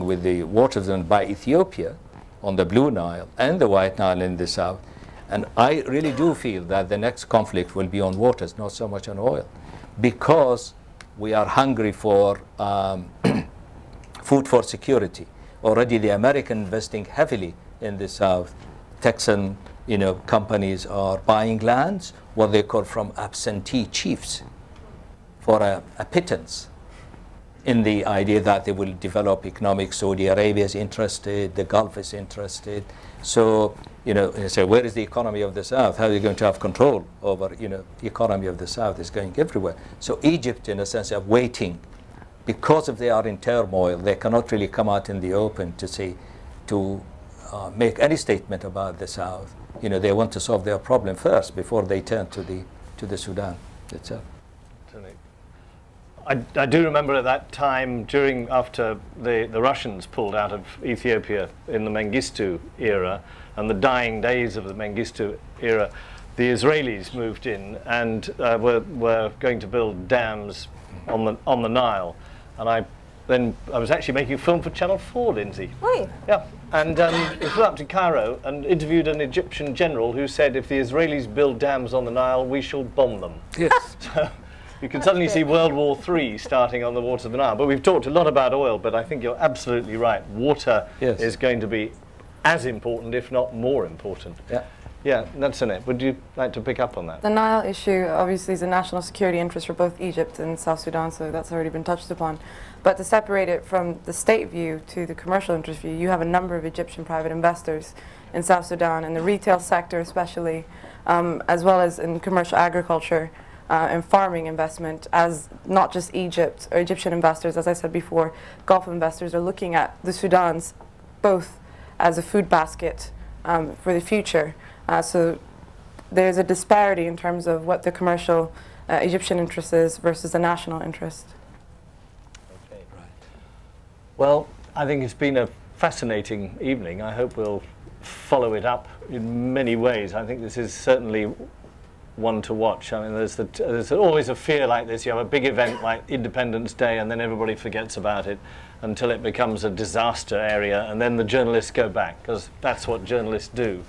with the waters by Ethiopia on the Blue Nile and the White Nile in the south, and I really do feel that the next conflict will be on waters, not so much on oil, because we are hungry for food for security. Already the American investing heavily in the south. Texan, companies are buying lands, what they call from absentee chiefs, for a pittance, in the idea that they will develop economic. Saudi Arabia is interested, the Gulf is interested. So, say, where is the economy of the South? How are you going to have control over, the economy of the South is going everywhere. So Egypt, in a sense, are waiting. Because if they are in turmoil, they cannot really come out in the open to make any statement about the South. They want to solve their problem first before they turn to the Sudan itself. I do remember at that time, after the Russians pulled out of Ethiopia in the Mengistu era, and the dying days of the Mengistu era, the Israelis moved in and were going to build dams on the Nile. And I was actually making a film for Channel 4, Lindsay. Right. Yeah. And we flew up to Cairo and interviewed an Egyptian general who said, if the Israelis build dams on the Nile, we shall bomb them. Yes. So you can suddenly see World War III starting on the waters of the Nile. But we've talked a lot about oil, but I think you're absolutely right. Water is going to be as important, if not more important. Yeah. Yeah, that's in it. Would you like to pick up on that? The Nile issue obviously is a national security interest for both Egypt and South Sudan, so that's already been touched upon. But to separate it from the state view to the commercial interest view, you have a number of Egyptian private investors in South Sudan, in the retail sector especially, as well as in commercial agriculture and farming investment, as not just Egypt or Egyptian investors, as I said before, Gulf investors are looking at the Sudans both as a food basket for the future. So there's a disparity in terms of what the commercial Egyptian interest is versus the national interest. Okay, right. Well, I think it's been a fascinating evening. I hope we'll follow it up in many ways. I think this is certainly one to watch. I mean, there's always a fear like this. You have a big event like Independence Day and then everybody forgets about it until it becomes a disaster area, and then the journalists go back, because that's what journalists do.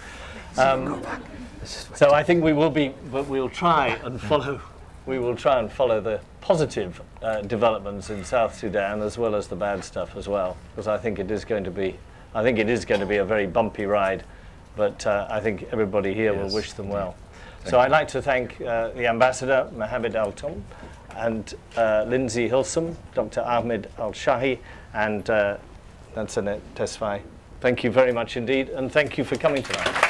So I think we will be, but we'll try and follow. We will try and follow the positive developments in South Sudan as well as the bad stuff as well, because I think it is going to be. I think it is going to be a very bumpy ride, but I think everybody here will wish them well. So I'd like to thank the Ambassador Mohammed Al-Tom and Lindsay Hilsum, Dr. Ahmed Al-Shahi, and Nansanet Tesfaye. Thank you very much indeed, and thank you for coming tonight.